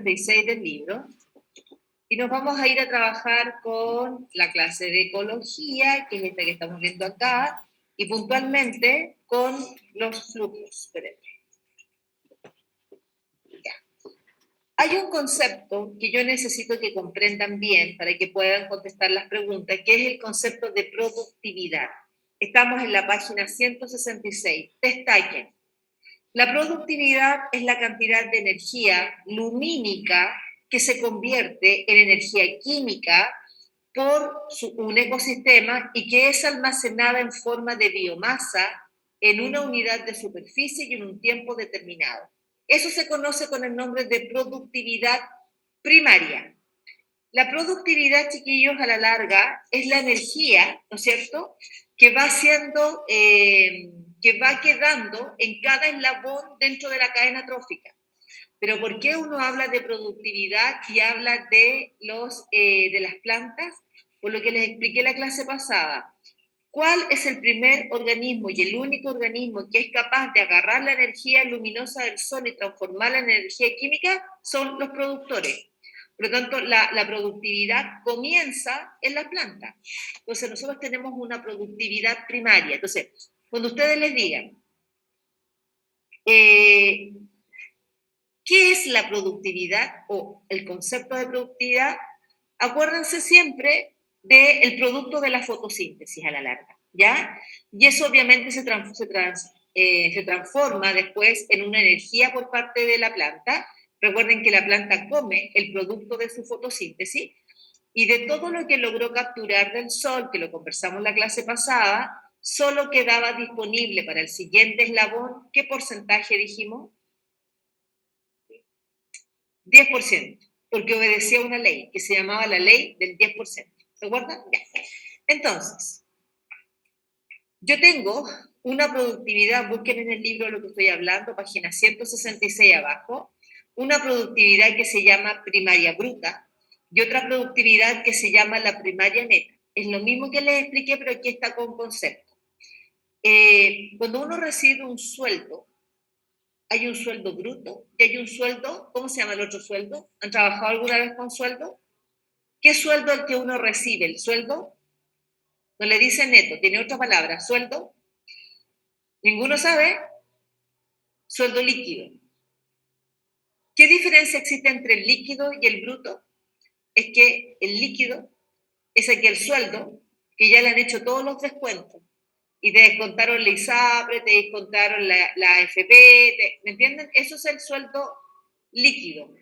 66 del libro, y nos vamos a ir a trabajar con la clase de ecología, que es esta que estamos viendo acá, y puntualmente con los flujos. Espérenme. Ya. Hay un concepto que yo necesito que comprendan bien para que puedan contestar las preguntas, que es el concepto de productividad. Estamos en la página 166. Destaquen. La productividad es la cantidad de energía lumínica que se convierte en energía química por un ecosistema y que es almacenada en forma de biomasa en una unidad de superficie y en un tiempo determinado. Eso se conoce con el nombre de productividad primaria. La productividad, chiquillos, a la larga es la energía, ¿no es cierto?, que va siendo, que va quedando en cada eslabón dentro de la cadena trófica. Pero ¿por qué uno habla de productividad y habla de las plantas? Por lo que les expliqué la clase pasada. ¿Cuál es el primer organismo y el único organismo que es capaz de agarrar la energía luminosa del sol y transformarla en energía química? Son los productores. Por lo tanto, la productividad comienza en la planta. Entonces, nosotros tenemos una productividad primaria. Entonces, cuando ustedes les digan, ¿qué es la productividad o el concepto de productividad? Acuérdense siempre del producto de la fotosíntesis a la larga, ¿ya? Y eso obviamente se transforma después en una energía por parte de la planta. Recuerden que la planta come el producto de su fotosíntesis y de todo lo que logró capturar del sol, que lo conversamos en la clase pasada, solo quedaba disponible para el siguiente eslabón. ¿Qué porcentaje dijimos? 10%, porque obedecía a una ley que se llamaba la ley del 10%. ¿Se acuerdan? Ya. Entonces, yo tengo una productividad, busquen en el libro lo que estoy hablando, página 166 abajo, una productividad que se llama primaria bruta y otra productividad que se llama la primaria neta. Es lo mismo que les expliqué, pero aquí está con concepto. Cuando uno recibe un sueldo, hay un sueldo bruto y hay un sueldo, ¿cómo se llama el otro sueldo? ¿Han trabajado alguna vez con sueldo? ¿Qué sueldo es el que uno recibe? ¿El sueldo? No le dice neto, tiene otra palabra. ¿Sueldo? ¿Ninguno sabe? Sueldo líquido. ¿Qué diferencia existe entre el líquido y el bruto? Es que el líquido es aquel sueldo que ya le han hecho todos los descuentos y te descontaron la ISAPRE, te descontaron la AFP, ¿me entienden? Eso es el sueldo líquido.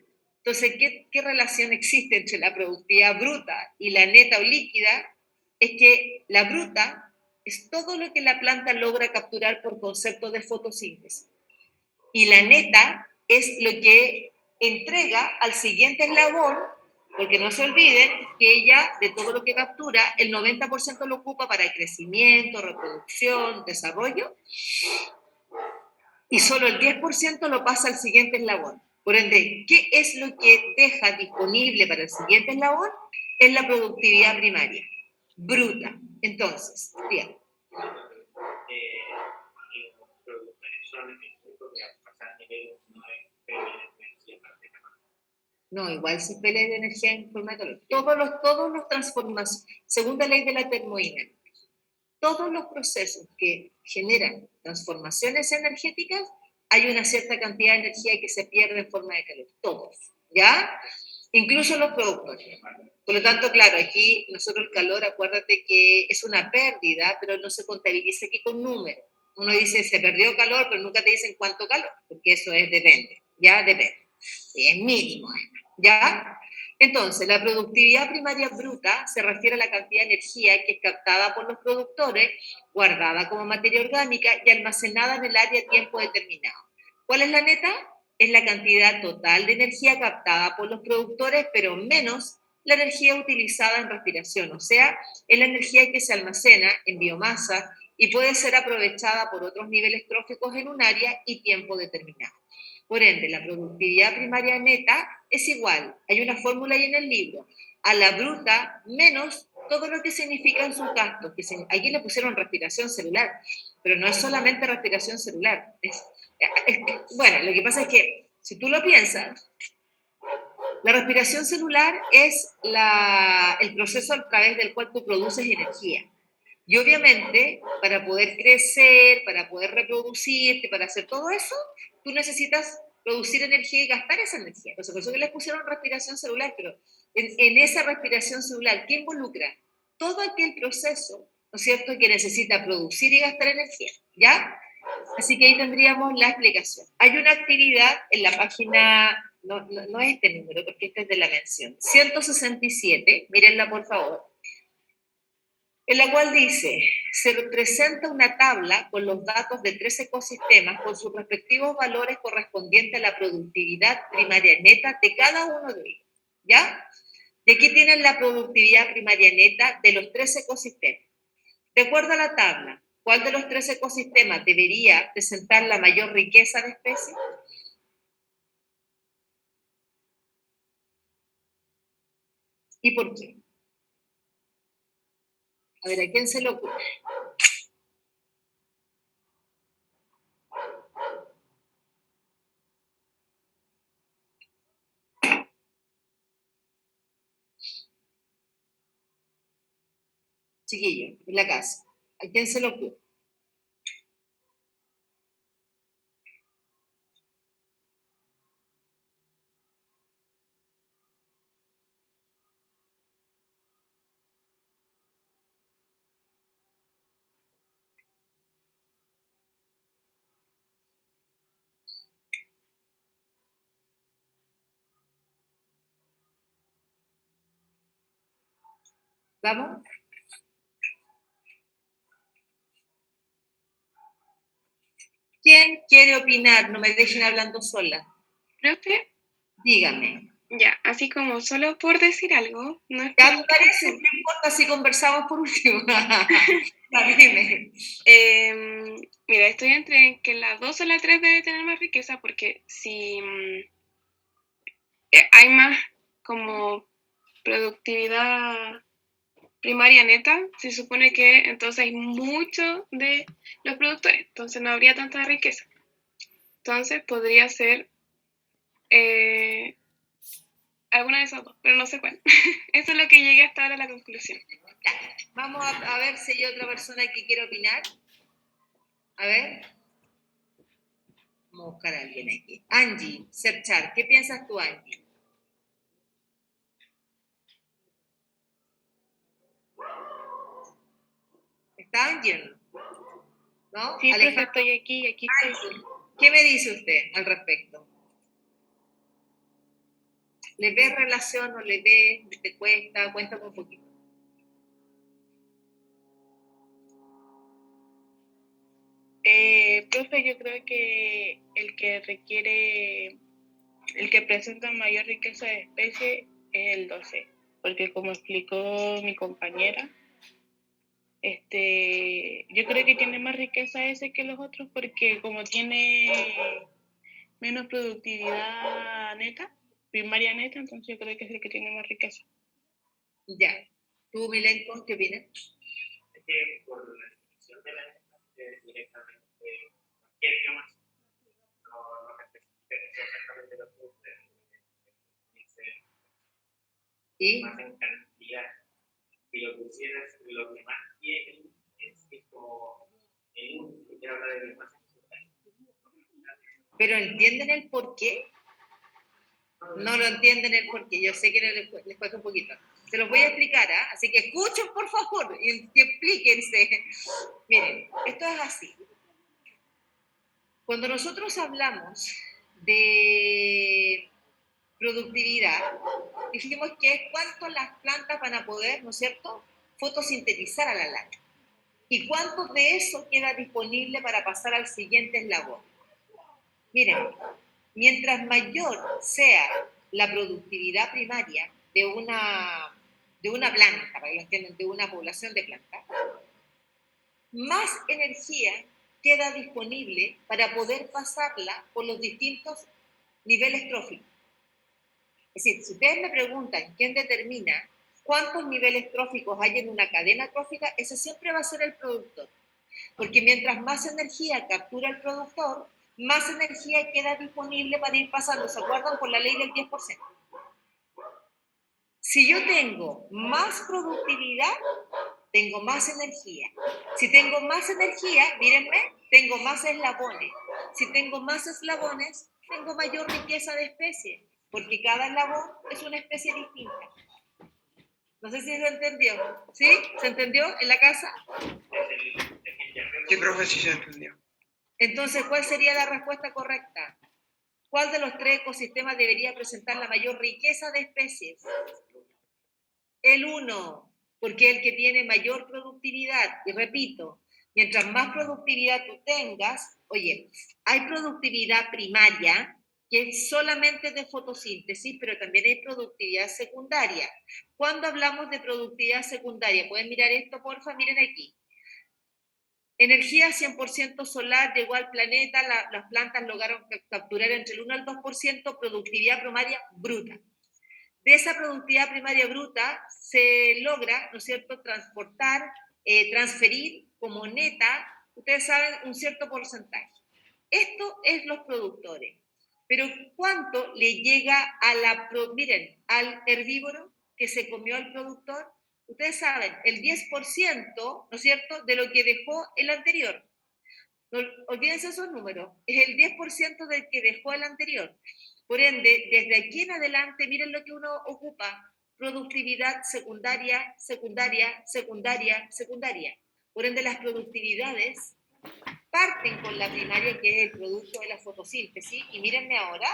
Entonces, ¿qué relación existe entre la productividad bruta y la neta o líquida? Es que la bruta es todo lo que la planta logra capturar por concepto de fotosíntesis. Y la neta es lo que entrega al siguiente eslabón, porque no se olviden que ella, de todo lo que captura, el 90% lo ocupa para crecimiento, reproducción, desarrollo, y solo el 10% lo pasa al siguiente eslabón. Por ende, ¿qué es lo que deja disponible para el siguiente eslabón? Es la productividad primaria, bruta. Entonces, bien. No, igual se pelea de energía en forma de calor. Todos los transformaciones, segunda ley de la termodinámica, todos los procesos que generan transformaciones energéticas, hay una cierta cantidad de energía que se pierde en forma de calor. Todos, ¿ya? Incluso los productores. Por lo tanto, claro, aquí nosotros el calor, acuérdate que es una pérdida, pero no se contabiliza aquí con números. Uno dice, se perdió calor, pero nunca te dicen cuánto calor, porque eso depende, ¿ya? Depende. Es mínimo, ¿ya? Entonces, la productividad primaria bruta se refiere a la cantidad de energía que es captada por los productores, guardada como materia orgánica y almacenada en el área a tiempo determinado. ¿Cuál es la neta? Es la cantidad total de energía captada por los productores, pero menos la energía utilizada en respiración, o sea, es la energía que se almacena en biomasa y puede ser aprovechada por otros niveles tróficos en un área y tiempo determinado. Por ende, la productividad primaria neta es igual, hay una fórmula ahí en el libro, a la bruta menos todo lo que significan sus gastos. Aquí le pusieron respiración celular, pero no es solamente respiración celular. Bueno, lo que pasa es que si tú lo piensas, La respiración celular es el proceso a través del cual tú produces energía. Y obviamente, para poder crecer, para poder reproducirte, para hacer todo eso, tú necesitas producir energía y gastar esa energía. Entonces, por eso que les pusieron respiración celular, pero en esa respiración celular, ¿qué involucra? Todo aquel proceso, ¿no es cierto?, que necesita producir y gastar energía, ¿ya? Así que ahí tendríamos la explicación. Hay una actividad en la página, no es este número, porque este es de la mención, 167, mírenla por favor, en la cual dice, se presenta una tabla con los datos de 3 ecosistemas con sus respectivos valores correspondientes a la productividad primaria neta de cada uno de ellos, ¿ya? Y aquí tienen la productividad primaria neta de los 3 ecosistemas. De acuerdo a la tabla, ¿cuál de los 3 ecosistemas debería presentar la mayor riqueza de especies? ¿Y por qué? A ver, ¿a quién se le ocurre? Chiquillo, en la casa. ¿A quién se le ocurre? ¿Vamos? ¿Quién quiere opinar? No me dejen hablando sola. Profe, Dígame. ya, así como solo por decir algo, no es Ya por... me parece, no importa si conversamos por último. Ya, dime. Mira, estoy entre que la 2 o la 3 debe tener más riqueza porque si hay más como productividad primaria neta, se supone que entonces hay mucho de los productores, entonces no habría tanta riqueza. Entonces podría ser alguna de esas dos, pero no sé cuál. Eso es lo que llegué hasta ahora a la conclusión. Vamos a ver si hay otra persona que quiera opinar. A ver. Vamos a buscar a alguien aquí. Angie, Serchar, ¿qué piensas tú, Angie? ¿Está Angie o no? ¿No? Sí, profe, Alejandro, estoy aquí, aquí estoy. Angie, ¿qué me dice usted al respecto? ¿Le ves relación o le ves, te cuesta? Cuéntame un poquito. Profe, yo creo que el que presenta mayor riqueza de especie es el 12, porque como explicó mi compañera, yo creo que tiene más riqueza ese que los otros porque como tiene menos productividad neta, primaria neta, entonces yo creo que es el que tiene más riqueza. Ya. ¿Tú, Milenko, qué opinas? Es que por la definición de la directamente cualquier bioma no especifica exactamente lo que usted dice, ¿Y? más en cantidad. Si lo pusieras, lo que más tiene es que como en un, quiero hablar de biomas, ¿Pero entienden el por qué? No lo entienden el por qué. Yo sé que les cuesta un poquito. Se los voy a explicar, ¿ah? Así que escuchen, por favor, y explíquense. Miren, esto es así. Cuando nosotros hablamos de productividad, dijimos que es cuánto las plantas van a poder, ¿no es cierto?, fotosintetizar a la larga. ¿Y cuánto de eso queda disponible para pasar al siguiente eslabón? Miren, mientras mayor sea la productividad primaria de una planta, para que lo entiendan, de una población de plantas, más energía queda disponible para poder pasarla por los distintos niveles tróficos. Es decir, si ustedes me preguntan quién determina cuántos niveles tróficos hay en una cadena trófica, ese siempre va a ser el productor. Porque mientras más energía captura el productor, más energía queda disponible para ir pasando. ¿Se acuerdan? Por la ley del 10%. Si yo tengo más productividad, tengo más energía. Si tengo más energía, mírenme, tengo más eslabones. Si tengo más eslabones, tengo mayor riqueza de especies, porque cada eslabón es una especie distinta. No sé si se entendió. ¿Sí? ¿Se entendió en la casa? Sí, profe, sí se entendió. Entonces, ¿cuál sería la respuesta correcta? ¿Cuál de los tres ecosistemas debería presentar la mayor riqueza de especies? El 1, porque es el que tiene mayor productividad. Y repito, mientras más productividad tú tengas, oye, hay productividad primaria, que es solamente de fotosíntesis, pero también hay productividad secundaria. Cuando hablamos de productividad secundaria, pueden mirar esto, porfa, miren aquí. Energía 100% solar llegó al planeta, las plantas lograron capturar entre el 1 al 2% productividad primaria bruta. De esa productividad primaria bruta se logra, ¿no es cierto?, transportar, transferir como neta, ustedes saben, un cierto porcentaje. Esto es los productores. Pero ¿cuánto le llega a miren, al herbívoro que se comió al productor? Ustedes saben, el 10%, ¿no es cierto?, de lo que dejó el anterior. No, olvídense esos números. Es el 10% del que dejó el anterior. Por ende, desde aquí en adelante, miren lo que uno ocupa. Productividad secundaria, secundaria, secundaria, secundaria. Por ende, las productividades parten con la primaria, que es el producto de la fotosíntesis, y mírenme ahora,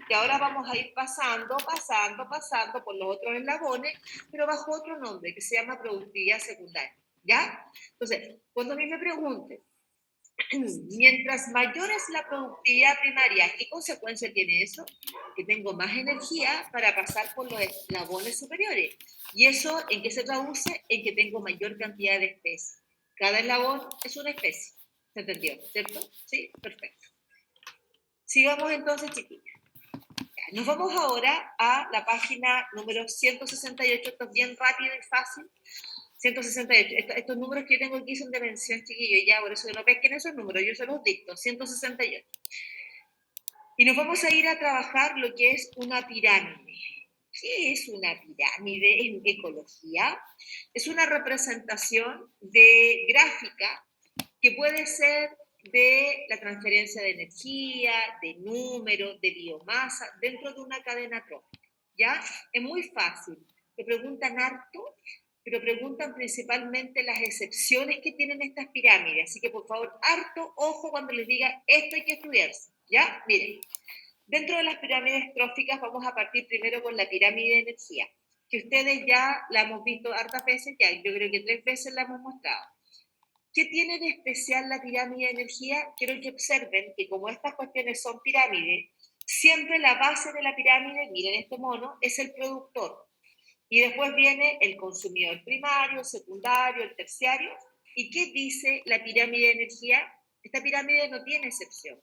que ahora vamos a ir pasando por los otros eslabones, pero bajo otro nombre, que se llama productividad secundaria, ¿ya? Entonces, cuando a mí me pregunten, mientras mayor es la productividad primaria, ¿qué consecuencia tiene eso? Que tengo más energía para pasar por los eslabones superiores. ¿Y eso en qué se traduce? En que tengo mayor cantidad de especies. Cada eslabón es una especie. ¿Se entendió? ¿Cierto? Sí, perfecto. Sigamos entonces, chiquillos. Nos vamos ahora a la página número 168. Esto es bien rápido y fácil. 168. Estos números que yo tengo aquí son de mención, chiquillos, ya, por eso que no pesquen esos números, yo se los dicto. 168. Y nos vamos a ir a trabajar lo que es una pirámide. ¿Qué es una pirámide en ecología? Es una representación de gráfica que puede ser de la transferencia de energía, de números, de biomasa, dentro de una cadena trófica. ¿Ya? Es muy fácil. Te preguntan harto, pero preguntan principalmente las excepciones que tienen estas pirámides. Así que, por favor, harto ojo cuando les diga esto hay que estudiarse. ¿Ya? Miren, dentro de las pirámides tróficas vamos a partir primero con la pirámide de energía, que ustedes ya la hemos visto hartas veces, ya yo creo que 3 veces la hemos mostrado. ¿Qué tiene de especial la pirámide de energía? Quiero que observen que como estas cuestiones son pirámides, siempre la base de la pirámide, miren este mono, es el productor. Y después viene el consumidor primario, secundario, el terciario. ¿Y qué dice la pirámide de energía? Esta pirámide no tiene excepción.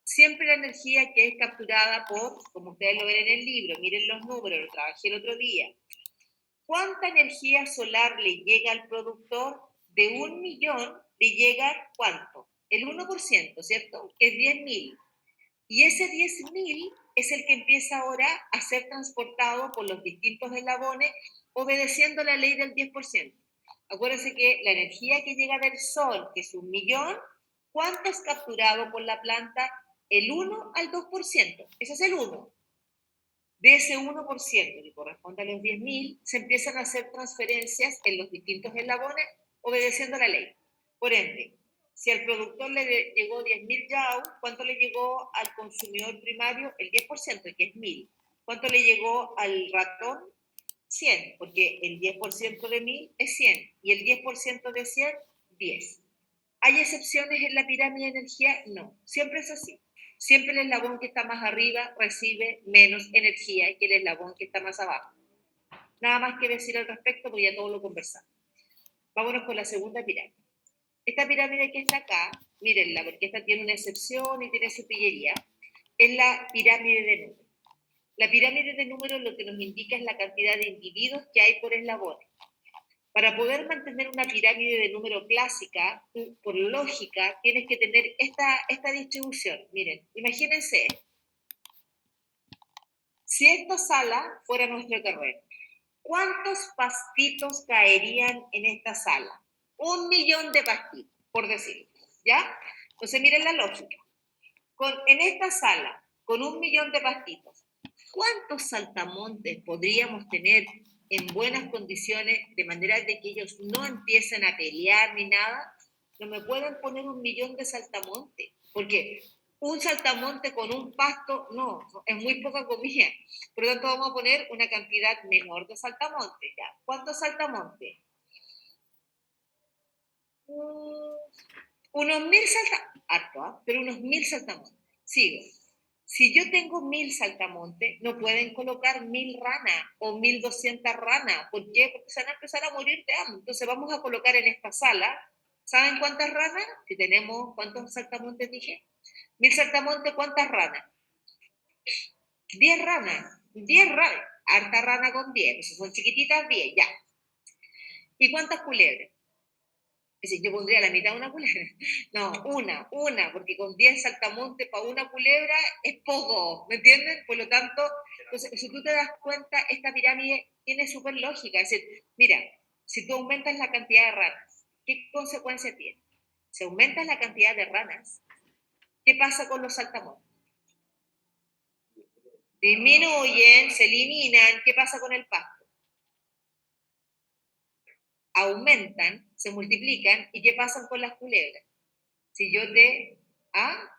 Siempre la energía que es capturada por, como ustedes lo ven en el libro, miren los números, lo trabajé el otro día. ¿Cuánta energía solar le llega al productor? De 1 millón le llega, ¿cuánto? El 1%, ¿cierto? Que es 10.000. Y ese 10.000 es el que empieza ahora a ser transportado por los distintos eslabones, obedeciendo la ley del 10%. Acuérdense que la energía que llega del sol, que es 1 millón, ¿cuánto es capturado por la planta? El 1 al 2%. Ese es el 1. De ese 1% que corresponde a los 10.000, se empiezan a hacer transferencias en los distintos eslabones obedeciendo la ley. Por ende, si al productor le llegó 10.000 YAU, ¿cuánto le llegó al consumidor primario? El 10%, que es 1.000. ¿Cuánto le llegó al ratón? 100, porque el 10% de 1.000 es 100 y el 10% de 100, 10. ¿Hay excepciones en la pirámide de energía? No, siempre es así. Siempre el eslabón que está más arriba recibe menos energía que el eslabón que está más abajo. Nada más que decir al respecto, porque ya todo lo conversamos. Vámonos con la segunda pirámide. Esta pirámide que está acá, mírenla, porque esta tiene una excepción y tiene su pillería, es la pirámide de números. La pirámide de números lo que nos indica es la cantidad de individuos que hay por eslabón. Para poder mantener una pirámide de número clásica, por lógica, tienes que tener esta distribución. Miren, imagínense, si esta sala fuera nuestro terreno, ¿Cuántos pastitos caerían en esta sala? 1.000.000 de pastitos, por decirlo, ¿ya? Entonces miren la lógica. En esta sala, con 1.000.000 de pastitos, ¿cuántos saltamontes podríamos tener en buenas condiciones, de manera de que ellos no empiecen a pelear ni nada? No me pueden poner 1.000.000 de saltamontes, porque un saltamonte con un pasto, no, es muy poca comida. Por lo tanto, vamos a poner una cantidad menor de saltamontes. ¿Ya? ¿Cuántos saltamontes? Unos 1.000 saltamontes, harto, ¿eh? Pero unos 1.000 saltamontes. Sigo. Si yo tengo 1.000 saltamontes, no pueden colocar 1.000 ranas o 1.200 ranas. ¿Por qué? Porque se van a empezar a morir de hambre. Entonces vamos a colocar en esta sala, ¿saben cuántas ranas? Si tenemos, ¿cuántos saltamontes dije? 1.000 saltamontes, ¿cuántas ranas? 10 ranas. 10 ranas. Harta rana con 10. Si son chiquititas, 10, ya. ¿Y cuántas culebras? Es decir, yo pondría la mitad de una culebra. No, una, porque con 10 saltamontes para una culebra es poco, ¿me entienden? Por lo tanto, entonces, si tú te das cuenta, esta pirámide tiene súper lógica. Es decir, mira, si tú aumentas la cantidad de ranas, ¿qué consecuencia tiene? Si aumentas la cantidad de ranas, ¿qué pasa con los saltamontes? Disminuyen, se eliminan, ¿qué pasa con el pasto? Aumentan, se multiplican, ¿y qué pasa con las culebras? Si yo te... ¿Ah?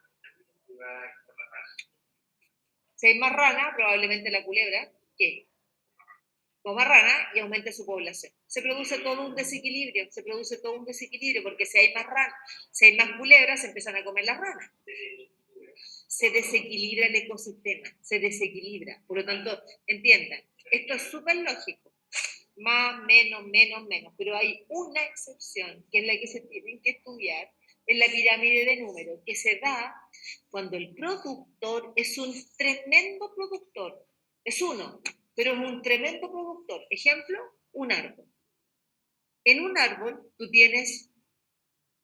Si hay más rana, probablemente la culebra, ¿qué? Coma rana y aumente su población. Se produce todo un desequilibrio, porque si hay más rana, si hay más culebras, se empiezan a comer las ranas. Se desequilibra el ecosistema, se desequilibra. Por lo tanto, entiendan, esto es súper lógico. Más, menos, menos, menos. Pero hay una excepción, que es la que se tienen que estudiar, en la pirámide de números, que se da cuando el productor es un tremendo productor. Es uno, pero es un tremendo productor. Ejemplo, un árbol. En un árbol tú tienes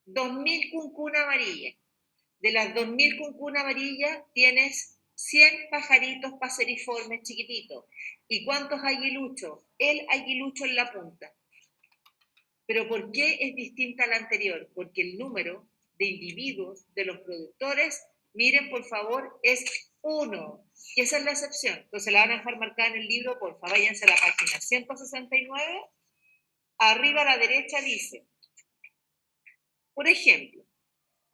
2.000 cuncunas amarillas. De las 2.000 cuncunas amarillas tienes 100 pajaritos paseriformes chiquititos. ¿Y cuántos aguiluchos? El aguilucho en la punta. ¿Pero por qué es distinta a la anterior? Porque el número de individuos de los productores, miren por favor, es 1. Y esa es la excepción. Entonces la van a dejar marcada en el libro, por favor, váyanse a la página 169. Arriba a la derecha dice, por ejemplo,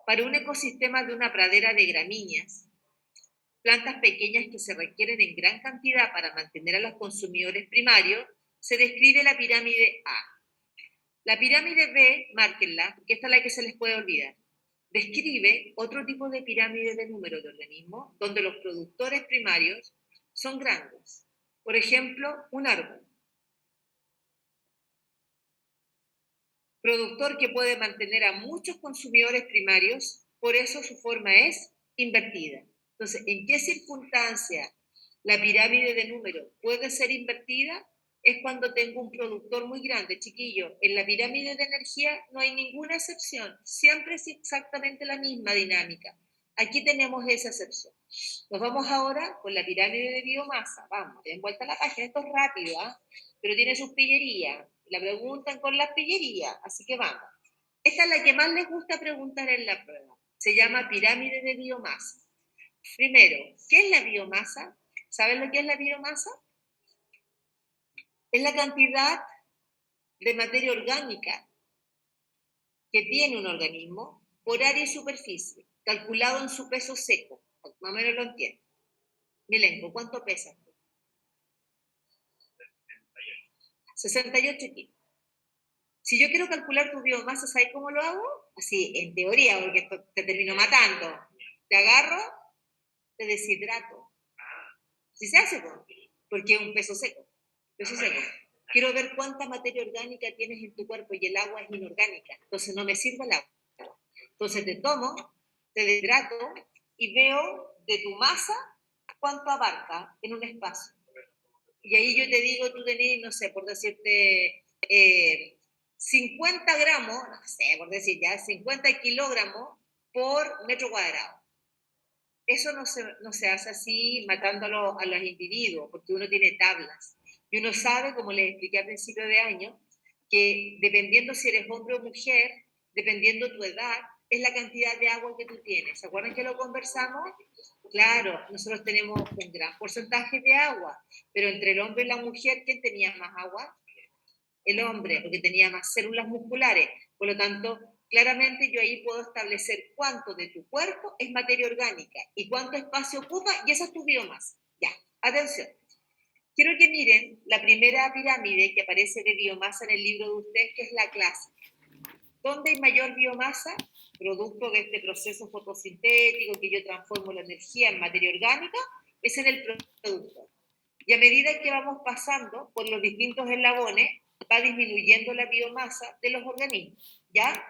para un ecosistema de una pradera de gramíneas, plantas pequeñas que se requieren en gran cantidad para mantener a los consumidores primarios, se describe la pirámide A. La pirámide B, márquenla, porque esta es la que se les puede olvidar. Describe otro tipo de pirámide de número de organismos donde los productores primarios son grandes. Por ejemplo, un árbol. Productor que puede mantener a muchos consumidores primarios, por eso su forma es invertida. Entonces, ¿en qué circunstancia la pirámide de número puede ser invertida? Es cuando tengo un productor muy grande, chiquillo. En la pirámide de energía no hay ninguna excepción, siempre es exactamente la misma dinámica. Aquí tenemos esa excepción. Nos vamos ahora con la pirámide de biomasa. Vamos, den vuelta a la página, esto es rápido, ¿eh? Pero tiene sus pillerías. La preguntan con las pillerías, así que vamos. Esta es la que más les gusta preguntar en la prueba. Se llama pirámide de biomasa. Primero, ¿qué es la biomasa? ¿Saben lo que es la biomasa? Es la cantidad de materia orgánica que tiene un organismo por área y superficie, calculado en su peso seco. Más o menos lo entiendo. Milenko, ¿cuánto pesa? 68 kilos. Si yo quiero calcular tu biomasa, ¿sabes cómo lo hago? Así, en teoría, porque esto te termino matando. Te agarro, te deshidrato. ¿Sí se hace? Porque es un peso seco. Peso seco. Quiero ver cuánta materia orgánica tienes en tu cuerpo y el agua es inorgánica. Entonces no me sirve el agua. Entonces te tomo, te deshidrato y veo de tu masa cuánto abarca en un espacio. Y ahí yo te digo, tú tenés, no sé, por decirte, 50 gramos, no sé, por decir ya, 50 kilogramos por metro cuadrado. Eso no se hace así matando a los individuos, porque uno tiene tablas. Y uno sabe, como les expliqué a principio de año, que dependiendo si eres hombre o mujer, dependiendo tu edad, es la cantidad de agua que tú tienes. ¿Se acuerdan que lo conversamos? Claro, nosotros tenemos un gran porcentaje de agua, pero entre el hombre y la mujer, ¿quién tenía más agua? El hombre, porque tenía más células musculares. Por lo tanto, claramente yo ahí puedo establecer cuánto de tu cuerpo es materia orgánica y cuánto espacio ocupa, y esa es tu biomasa. Ya, atención. Quiero que miren la primera pirámide que aparece de biomasa en el libro de ustedes, que es la clásica. ¿Dónde hay mayor biomasa? Producto de este proceso fotosintético que yo transformo la energía en materia orgánica, es en el producto. Y a medida que vamos pasando por los distintos eslabones, va disminuyendo la biomasa de los organismos, ¿ya?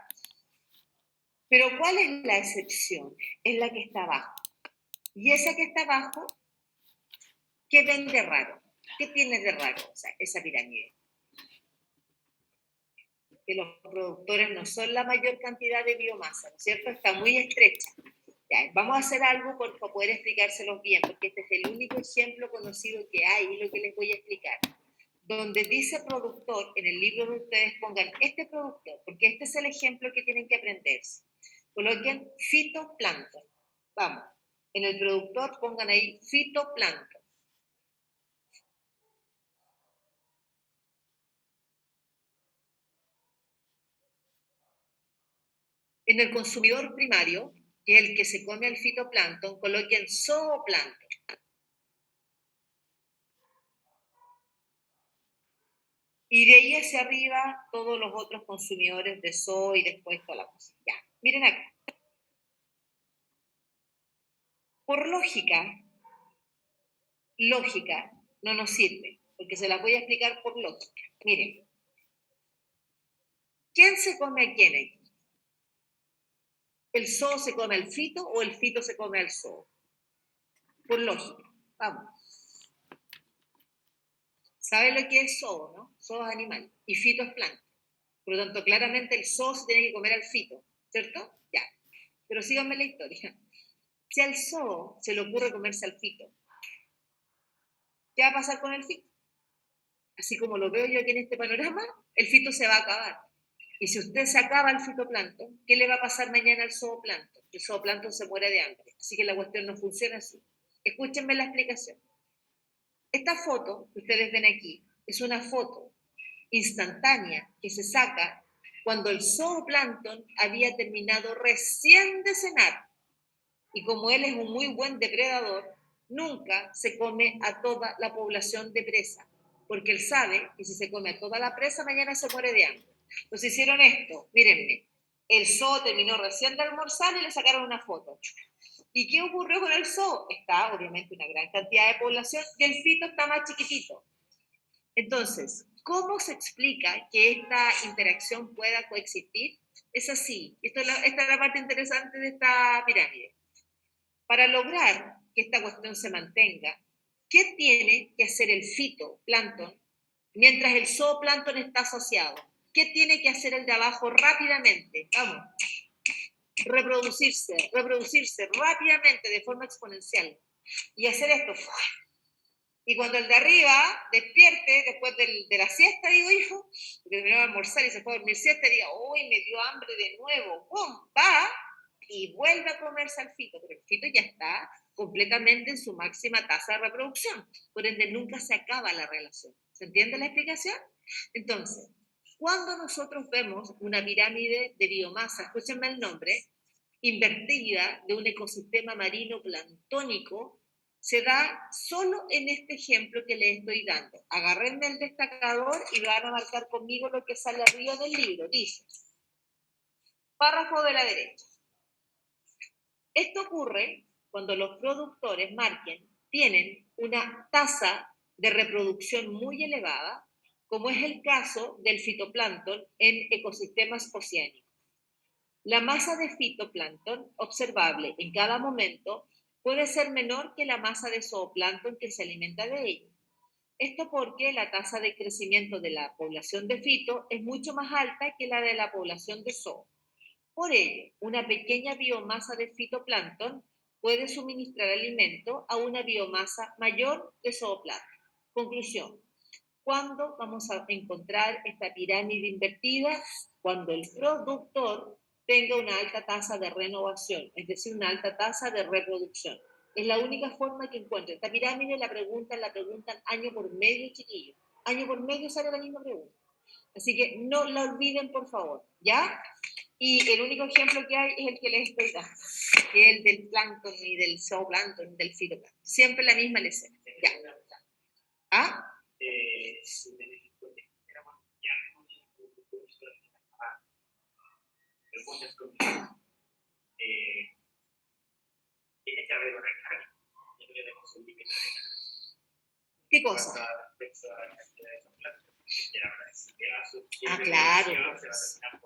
Pero ¿cuál es la excepción? Es la que está abajo. Y esa que está abajo, ¿qué ven de raro? ¿Qué tiene de raro esa pirámide? Que los productores no son la mayor cantidad de biomasa, ¿no es cierto? Está muy estrecha. Ya, vamos a hacer algo para poder explicárselos bien, porque este es el único ejemplo conocido que hay y lo que les voy a explicar. Donde dice productor, en el libro de ustedes pongan este productor, porque este es el ejemplo que tienen que aprenderse. Coloquen fitoplancton. Vamos, en el productor pongan ahí fitoplancton. En el consumidor primario, que es el que se come el fitoplancton, coloquen zooplancton. Y de ahí hacia arriba, todos los otros consumidores de zoo y después toda la cosa. Ya, miren acá. Por lógica, no nos sirve, porque se las voy a explicar por lógica. Miren, ¿quién se come a quién aquí? ¿El zoo se come al fito o el fito se come al zoo? Por lógica, vamos. ¿Sabe lo que es zoo, no? Zoo es animal y fito es planta. Por lo tanto, claramente el zoo se tiene que comer al fito, ¿cierto? Ya. Pero síganme la historia. Si al zoo se le ocurre comerse al fito, ¿qué va a pasar con el fito? Así como lo veo yo aquí en este panorama, el fito se va a acabar. Y si usted se acaba el fitoplancton, ¿qué le va a pasar mañana al zooplancton? El zooplancton se muere de hambre. Así que la cuestión no funciona así. Escúchenme la explicación. Esta foto que ustedes ven aquí es una foto instantánea que se saca cuando el zooplancton había terminado recién de cenar. Y como él es un muy buen depredador, nunca se come a toda la población de presa, porque él sabe que si se come a toda la presa, mañana se muere de hambre. Entonces hicieron esto, mírenme, el zoo terminó recién de almorzar y le sacaron una foto. ¿Y qué ocurrió con el zoo? Está obviamente una gran cantidad de población y el fito está más chiquitito. Entonces, ¿cómo se explica que esta interacción pueda coexistir? Es así, esta es la parte interesante de esta pirámide. Para lograr que esta cuestión se mantenga, ¿qué tiene que hacer el fitoplancton mientras el zooplancton está asociado? ¿Qué tiene que hacer el de abajo rápidamente? Vamos, reproducirse rápidamente de forma exponencial. Y hacer esto. Y cuando el de arriba despierte, después de la siesta, digo yo, porque terminó de almorzar y se fue a dormir siesta, diga, uy, me dio hambre de nuevo, ¡pum! Va y vuelve a comerse al fito, pero el fito ya está completamente en su máxima tasa de reproducción, por ende nunca se acaba la relación. ¿Se entiende la explicación? Entonces, cuando nosotros vemos una pirámide de biomasa, escúchenme el nombre, invertida de un ecosistema marino planctónico, se da solo en este ejemplo que les estoy dando. Agárrenme el destacador y van a marcar conmigo lo que sale arriba del libro. Dice, párrafo de la derecha. Esto ocurre cuando los productores tienen una tasa de reproducción muy elevada, como es el caso del fitoplancton en ecosistemas oceánicos. La masa de fitoplancton observable en cada momento puede ser menor que la masa de zooplancton que se alimenta de ello. Esto porque la tasa de crecimiento de la población de fito es mucho más alta que la de la población de zoo. Por ello, una pequeña biomasa de fitoplancton puede suministrar alimento a una biomasa mayor de zooplancton. Conclusión. ¿Cuándo vamos a encontrar esta pirámide invertida? Cuando el productor tenga una alta tasa de renovación, es decir, una alta tasa de reproducción. Es la única forma que encuentro. Esta pirámide la preguntan año por medio, chiquillos. Año por medio sale la misma pregunta. Así que no la olviden, por favor, ¿ya? Y el único ejemplo que hay es el que les estoy dando, que es el del plancton y del zooplancton, del fitoplancton. Siempre la misma lección. Ya. ¿Ah? Tiene que haber una carga. Ya que tenemos un límite de carga. ¿Qué cosa? Ah, claro.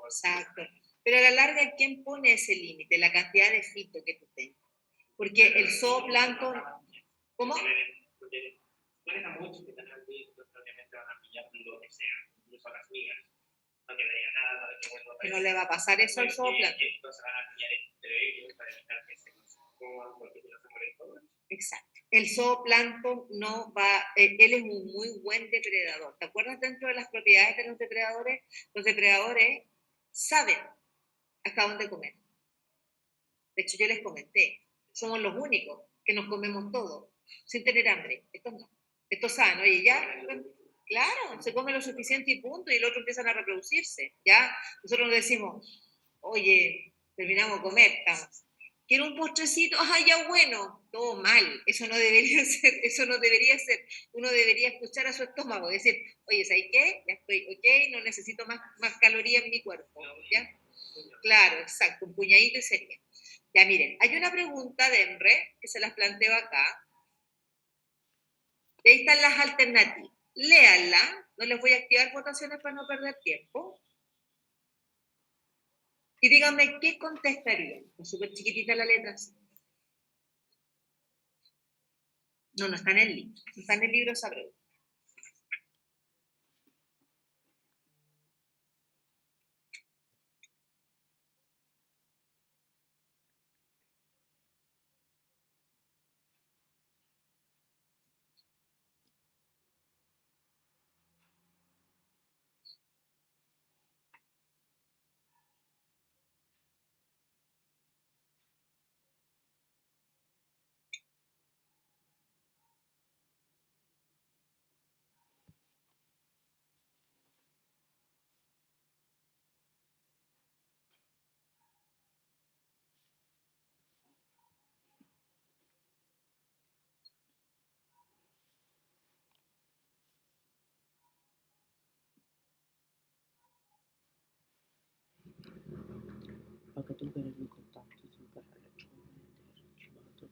Exacto. Pero a la larga, ¿quién pone ese límite? La cantidad de fito que tú tengas. Porque el zooplancton... ¿Cómo? Pueden a muchos que están aquí, obviamente van a pillar lo que sea, incluso a las migas. No quedaría nada de que vuelva a... Que no le va a pasar eso al zooplancton. Entonces van a pillar entre ellos para evitar que se nos coman porque no se mueren todos. Exacto. El zooplancton no va, él es un muy buen depredador. ¿Te acuerdas dentro de las propiedades de los depredadores? Los depredadores saben hasta dónde comer. De hecho, yo les comenté, somos los únicos que nos comemos todo, sin tener hambre. Estos no. Estos saben, oye, ya, claro, se come lo suficiente y punto, y el otro empiezan a reproducirse, ¿ya? Nosotros nos decimos, oye, terminamos de comer, estamos. ¿Quiero un postrecito? ¡Ah, ya bueno! Todo mal, eso no debería ser, eso no debería ser. Uno debería escuchar a su estómago, decir, oye, ¿sabes qué? Ya estoy ok, no necesito más calorías en mi cuerpo, ¿ya? Claro, exacto, un puñadito y sería. Ya miren, hay una pregunta de Enre que se las planteo acá. Y ahí están las alternativas. Léanla, no les voy a activar votaciones para no perder tiempo. Y díganme qué contestarían. Es súper chiquitita la letra. No, no está en el libro. No está en el libro esa pregunta. Paga-tu per i contatti sul canale archivato.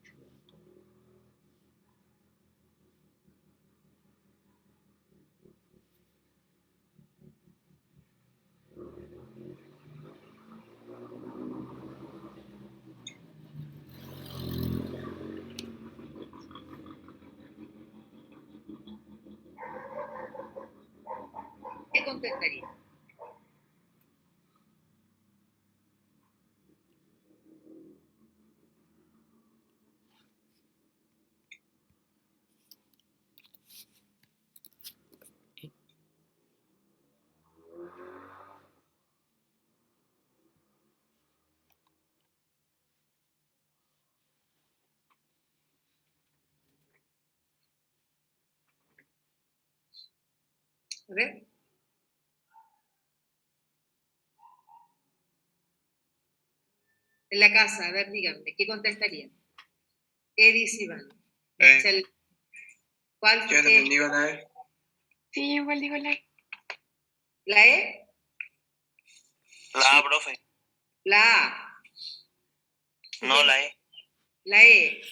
¿Qué contestarían? A ver. En la casa, a ver, díganme, ¿qué contestarían? Edis Iván. Michelle, ¿cuál Yo fue? también digo la E. Sí, igual digo la... ¿La E? La A, profe. La A. No, la E. La E.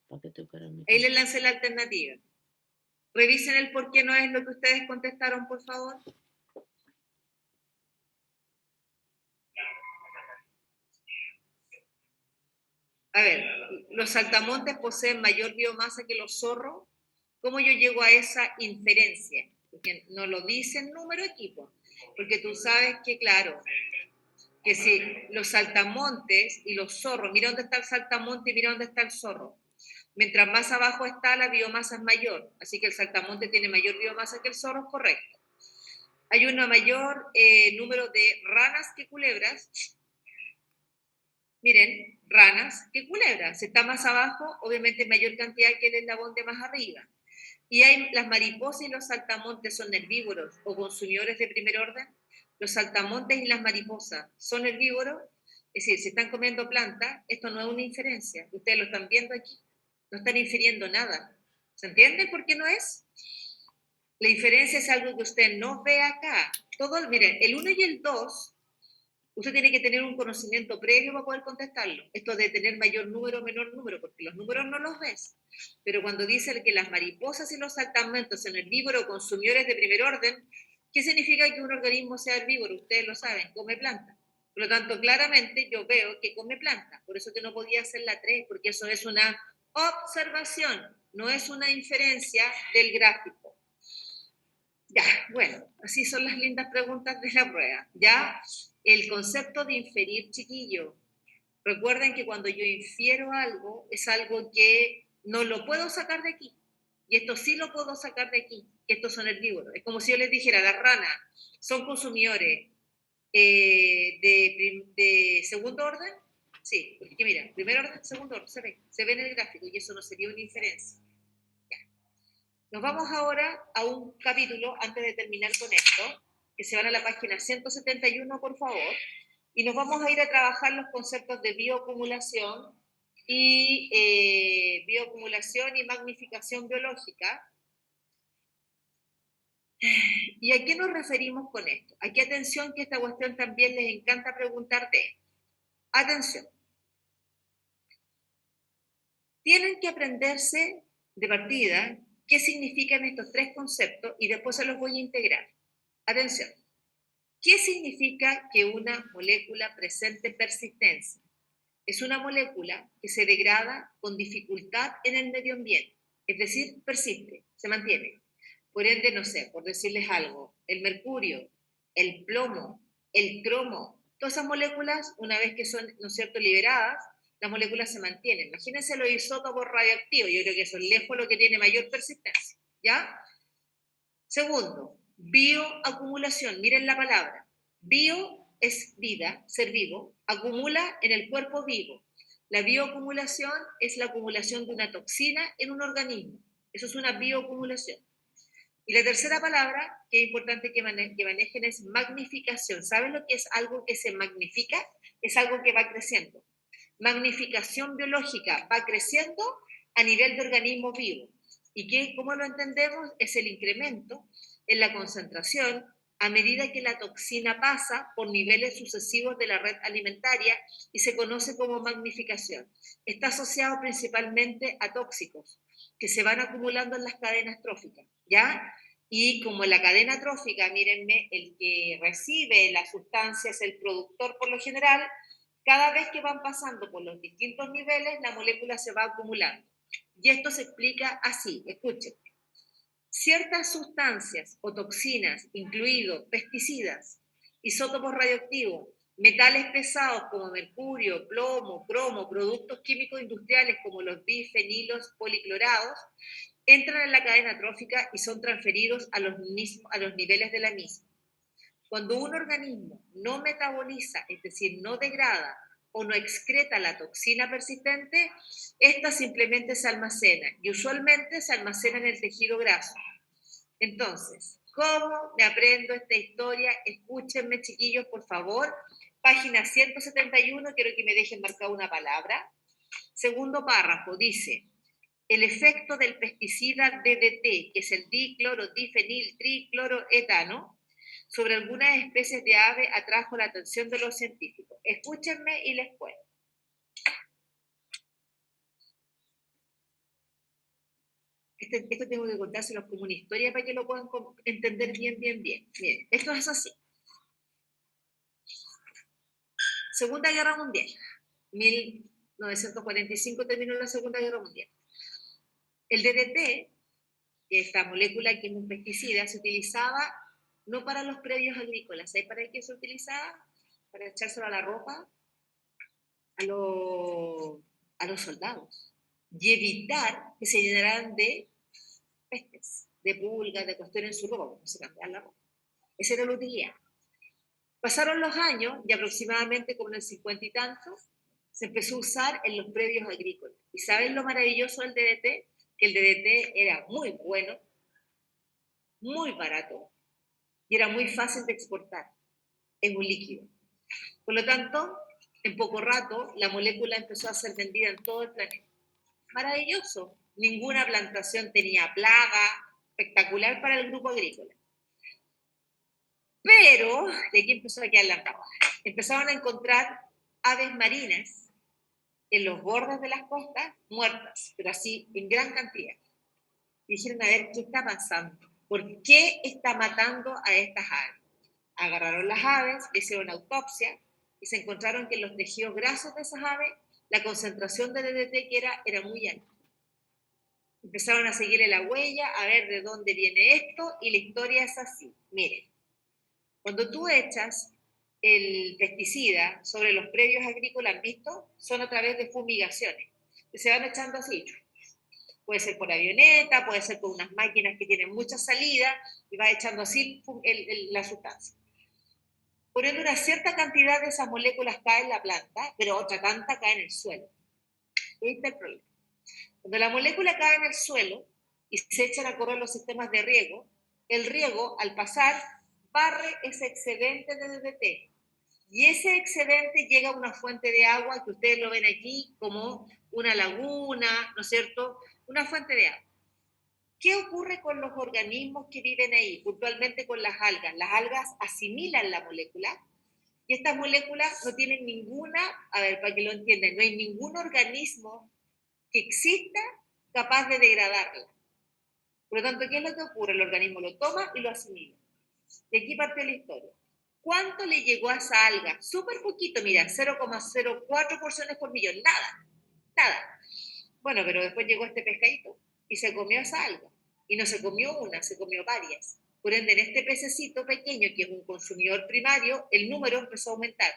Paga-tu per i Ahí les lancé la alternativa. Revisen el por qué no es lo que ustedes contestaron, por favor. A ver, los saltamontes poseen mayor biomasa que los zorros. ¿Cómo yo llego a esa inferencia? Porque no lo dice el número equipo. Porque tú sabes que, claro, que si los saltamontes y los zorros, mira dónde está el saltamonte y mira dónde está el zorro. Mientras más abajo está, la biomasa es mayor, así que el saltamonte tiene mayor biomasa que el zorro, es correcto. Hay un mayor número de ranas que culebras. Miren, ranas que culebras. Si está más abajo, obviamente mayor cantidad que el eslabón de más arriba. Y hay las mariposas y los saltamontes son herbívoros o consumidores de primer orden. Los saltamontes y las mariposas son herbívoros, es decir, si están comiendo plantas, esto no es una inferencia. Ustedes lo están viendo aquí, no están infiriendo nada. ¿Se entiende por qué no es? La inferencia es algo que usted no ve acá. Todo, miren, el 1 y el 2, usted tiene que tener un conocimiento previo para poder contestarlo. Esto de tener mayor número o menor número, porque los números no los ves. Pero cuando dice que las mariposas y los saltamontes son herbívoros consumidores de primer orden, ¿qué significa que un organismo sea herbívoro? Ustedes lo saben, come planta. Por lo tanto, claramente yo veo que come planta. Por eso que no podía hacer la 3, porque eso es una observación, no es una inferencia del gráfico. Ya, bueno, así son las lindas preguntas de la prueba. Ya, el concepto de inferir, chiquillo. Recuerden que cuando yo infiero algo, es algo que no lo puedo sacar de aquí. Y esto sí lo puedo sacar de aquí, que estos son herbívoros. Es como si yo les dijera, las ranas son consumidores de segundo orden. Sí, porque mira, primer orden, segundo orden, se ve en el gráfico y eso no sería una inferencia. Nos vamos ahora a un capítulo, antes de terminar con esto, que se van a la página 171, por favor, y nos vamos a ir a trabajar los conceptos de bioacumulación y magnificación biológica. ¿Y a qué nos referimos con esto? Aquí atención, que esta cuestión también les encanta preguntar de esto. Atención. Tienen que aprenderse de partida qué significan estos tres conceptos y después se los voy a integrar. Atención. ¿Qué significa que una molécula presente persistencia? Es una molécula que se degrada con dificultad en el medio ambiente, es decir, persiste, se mantiene. Por ende, no sé, por decirles algo, el mercurio, el plomo, el cromo, todas esas moléculas, una vez que son, ¿no es cierto?, liberadas, las moléculas se mantienen. Imagínense los isótopos radioactivos, yo creo que eso es lejos lo que tiene mayor persistencia, ¿ya? Segundo, bioacumulación, miren la palabra. Bio es vida, ser vivo, acumula en el cuerpo vivo. La bioacumulación es la acumulación de una toxina en un organismo. Eso es una bioacumulación. Y la tercera palabra que es importante que manejen es magnificación. ¿Saben lo que es algo que se magnifica? Es algo que va creciendo. Magnificación biológica va creciendo a nivel de organismo vivo. ¿Y cómo lo entendemos? Es el incremento en la concentración a medida que la toxina pasa por niveles sucesivos de la red alimentaria y se conoce como magnificación. Está asociado principalmente a tóxicos que se van acumulando en las cadenas tróficas, ¿ya? Y como en la cadena trófica, mírenme, el que recibe la sustancia es el productor por lo general, cada vez que van pasando por los distintos niveles, la molécula se va acumulando. Y esto se explica así, escuchen. Ciertas sustancias o toxinas, incluidos pesticidas, isótopos radioactivos, metales pesados como mercurio, plomo, cromo, productos químicos industriales como los bifenilos policlorados, entran en la cadena trófica y son transferidos a los niveles de la misma. Cuando un organismo no metaboliza, es decir, no degrada o no excreta la toxina persistente, esta simplemente se almacena y usualmente se almacena en el tejido graso. Entonces, ¿cómo me aprendo esta historia? Escúchenme, chiquillos, por favor. Página 171, quiero que me dejen marcar una palabra. Segundo párrafo, dice: el efecto del pesticida DDT, que es el diclorodifenil tricloroetano, sobre algunas especies de ave atrajo la atención de los científicos. Escúchenme y les cuento. Esto tengo que contárselos como una historia para que lo puedan entender bien. Miren, esto es así. Segunda Guerra Mundial. 1945 terminó la Segunda Guerra Mundial. El DDT, esta molécula que es un pesticida, se utilizaba no para los predios agrícolas. ¿Sabes para qué se utilizaba? para echárselo a la ropa a los soldados y evitar que se llenaran de pestes, de pulgas, de cuestiones en su ropa, no se cambiaban la ropa. Esa era la utilidad. Pasaron los años y aproximadamente como en el 50 y tantos se empezó a usar en los predios agrícolas. ¿Y saben lo maravilloso del DDT? Que el DDT era muy bueno, muy barato y era muy fácil de exportar. Es un líquido. Por lo tanto, en poco rato, la molécula empezó a ser vendida en todo el planeta. Maravilloso. Ninguna plantación tenía plaga, espectacular para el grupo agrícola. Pero, de aquí empezó a quedar la traba. Empezaron a encontrar aves marinas en los bordes de las costas muertas, pero así en gran cantidad. Y dijeron, a ver, ¿qué está pasando? ¿Por qué está matando a estas aves? Agarraron las aves, le hicieron autopsia y se encontraron que en los tejidos grasos de esas aves la concentración de DDT que era muy alta. Empezaron a seguirle la huella, a ver de dónde viene esto, y la historia es así. Miren, cuando tú echas el pesticida sobre los predios agrícolas, ¿han visto? Son a través de fumigaciones, que se van echando así. Puede ser por avioneta, puede ser por unas máquinas que tienen mucha salida, y va echando así la sustancia. Por ende, una cierta cantidad de esas moléculas cae en la planta, pero otra tanta cae en el suelo. Ahí está el problema. Cuando la molécula cae en el suelo y se echan a correr los sistemas de riego, el riego, al pasar, barre ese excedente de DDT. Y ese excedente llega a una fuente de agua que ustedes lo ven aquí como una laguna, ¿no es cierto? Una fuente de agua. ¿Qué ocurre con los organismos que viven ahí? Puntualmente con las algas. Las algas asimilan la molécula y estas moléculas no tienen ninguna, a ver, para que lo entiendan, no hay ningún organismo que exista capaz de degradarla. Por lo tanto, ¿qué es lo que ocurre? El organismo lo toma y lo asimila. Y aquí parte la historia. ¿Cuánto le llegó a esa alga? Súper poquito, mira, 0,04 porciones por millón, nada, nada. Bueno, pero después llegó este pescadito y se comió esa alga. Y no se comió una, se comió varias. Por ende, en este pececito pequeño, que es un consumidor primario, el número empezó a aumentar.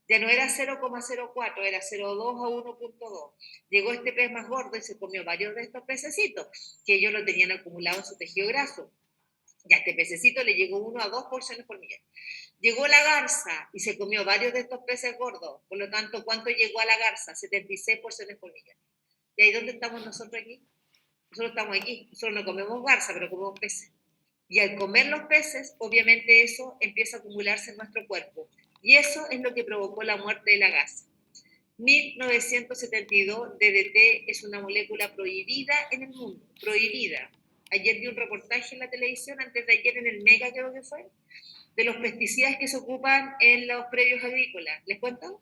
Ya no era 0,04, era 0,2 a 1,2. Llegó este pez más gordo y se comió varios de estos pececitos, que ellos lo tenían acumulado en su tejido graso. Ya a este pececito le llegó 1 a 2 porciones por millón. Llegó la garza y se comió varios de estos peces gordos. Por lo tanto, ¿cuánto llegó a la garza? 76 porciones por millón. ¿Y ahí dónde estamos nosotros aquí? Nosotros estamos aquí. Nosotros no comemos garza, pero comemos peces. Y al comer los peces, obviamente eso empieza a acumularse en nuestro cuerpo. Y eso es lo que provocó la muerte de la garza. 1972, DDT es una molécula prohibida en el mundo. Prohibida. Ayer vi un reportaje en la televisión, antes de ayer en el Mega creo que fue, de los pesticidas que se ocupan en los predios agrícolas. ¿Les cuento?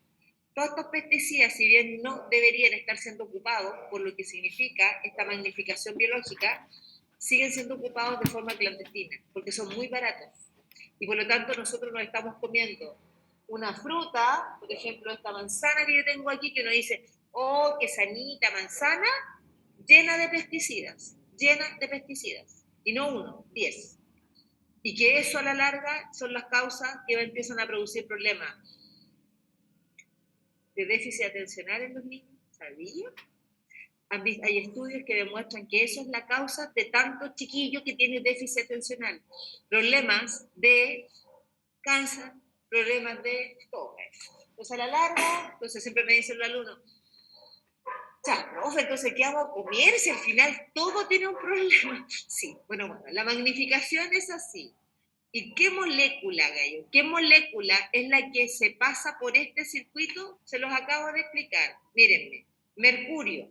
Todos estos pesticidas, si bien no deberían estar siendo ocupados, por lo que significa esta magnificación biológica, siguen siendo ocupados de forma clandestina, porque son muy baratos. Y por lo tanto nosotros nos estamos comiendo una fruta, por ejemplo esta manzana que yo tengo aquí, que uno dice, oh, qué sanita manzana, llena de pesticidas, y no uno, 10. Y que eso a la larga son las causas que empiezan a producir problemas de déficit atencional en los niños, ¿sabían? Hay estudios que demuestran que eso es la causa de tantos chiquillos que tienen déficit atencional. Problemas de cáncer, problemas de todo eso. Entonces, a la larga, entonces siempre me dicen los alumnos, ya, profe, entonces, ¿qué hago a comer si al final todo tiene un problema? Sí, bueno, la magnificación es así. ¿Y qué molécula, gallo? ¿Qué molécula es la que se pasa por este circuito? Se los acabo de explicar. Mírenme, mercurio.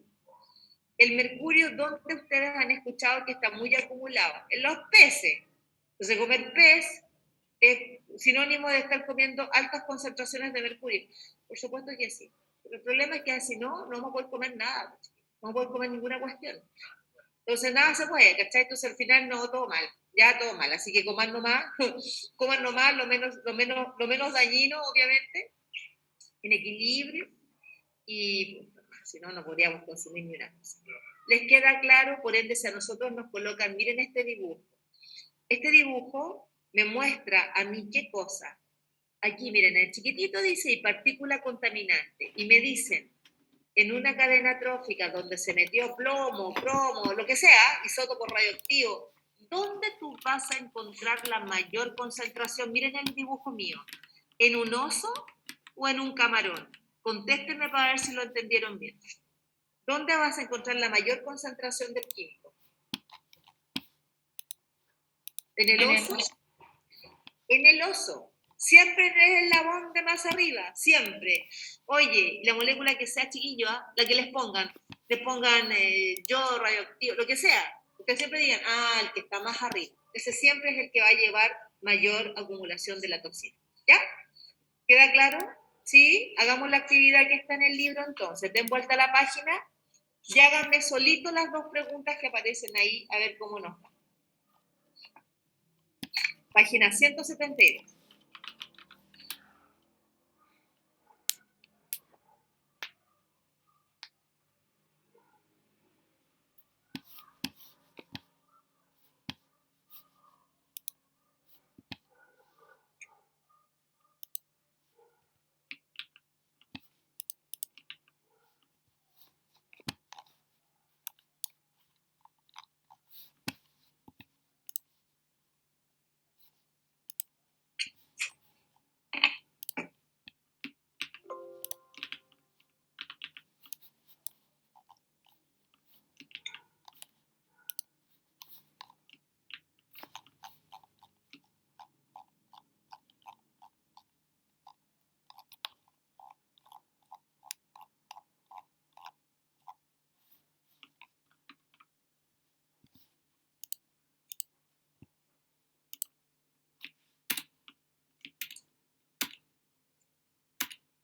El mercurio, ¿dónde ustedes han escuchado que está muy acumulado? En los peces. Entonces, comer pez es sinónimo de estar comiendo altas concentraciones de mercurio. Por supuesto que sí. Pero el problema es que si no, no vamos a poder comer nada. No vamos a poder comer ninguna cuestión. Entonces, nada se puede, ¿cachai? Entonces, al final, no, todo mal. Ya todo mal. Así que coman nomás, lo menos dañino, obviamente, en equilibrio. Y si no, no podríamos consumir ni una cosa. ¿Les queda claro? Por ende, si a nosotros nos colocan, miren este dibujo. Este dibujo me muestra a mí qué cosa. aquí miren, el chiquitito dice, y partícula contaminante, y me dicen, en una cadena trófica donde se metió plomo, cromo, lo que sea, isótopo radioactivo, ¿dónde tú vas a encontrar la mayor concentración? Miren el dibujo mío, ¿en un oso o en un camarón? Contéstenme para ver si lo entendieron bien. ¿Dónde vas a encontrar la mayor concentración del químico? ¿En el oso? En el oso. Siempre es el eslabón de más arriba, siempre. Oye, la molécula que sea chiquillo, la que les pongan yodo radioactivo, lo que sea. Ustedes siempre digan, el que está más arriba. Ese siempre es el que va a llevar mayor acumulación de la toxina. ¿Ya? ¿Queda claro? ¿Sí? Hagamos la actividad que está en el libro entonces. Den vuelta a la página y háganme solito las dos preguntas que aparecen ahí, a ver cómo nos va. Página 172.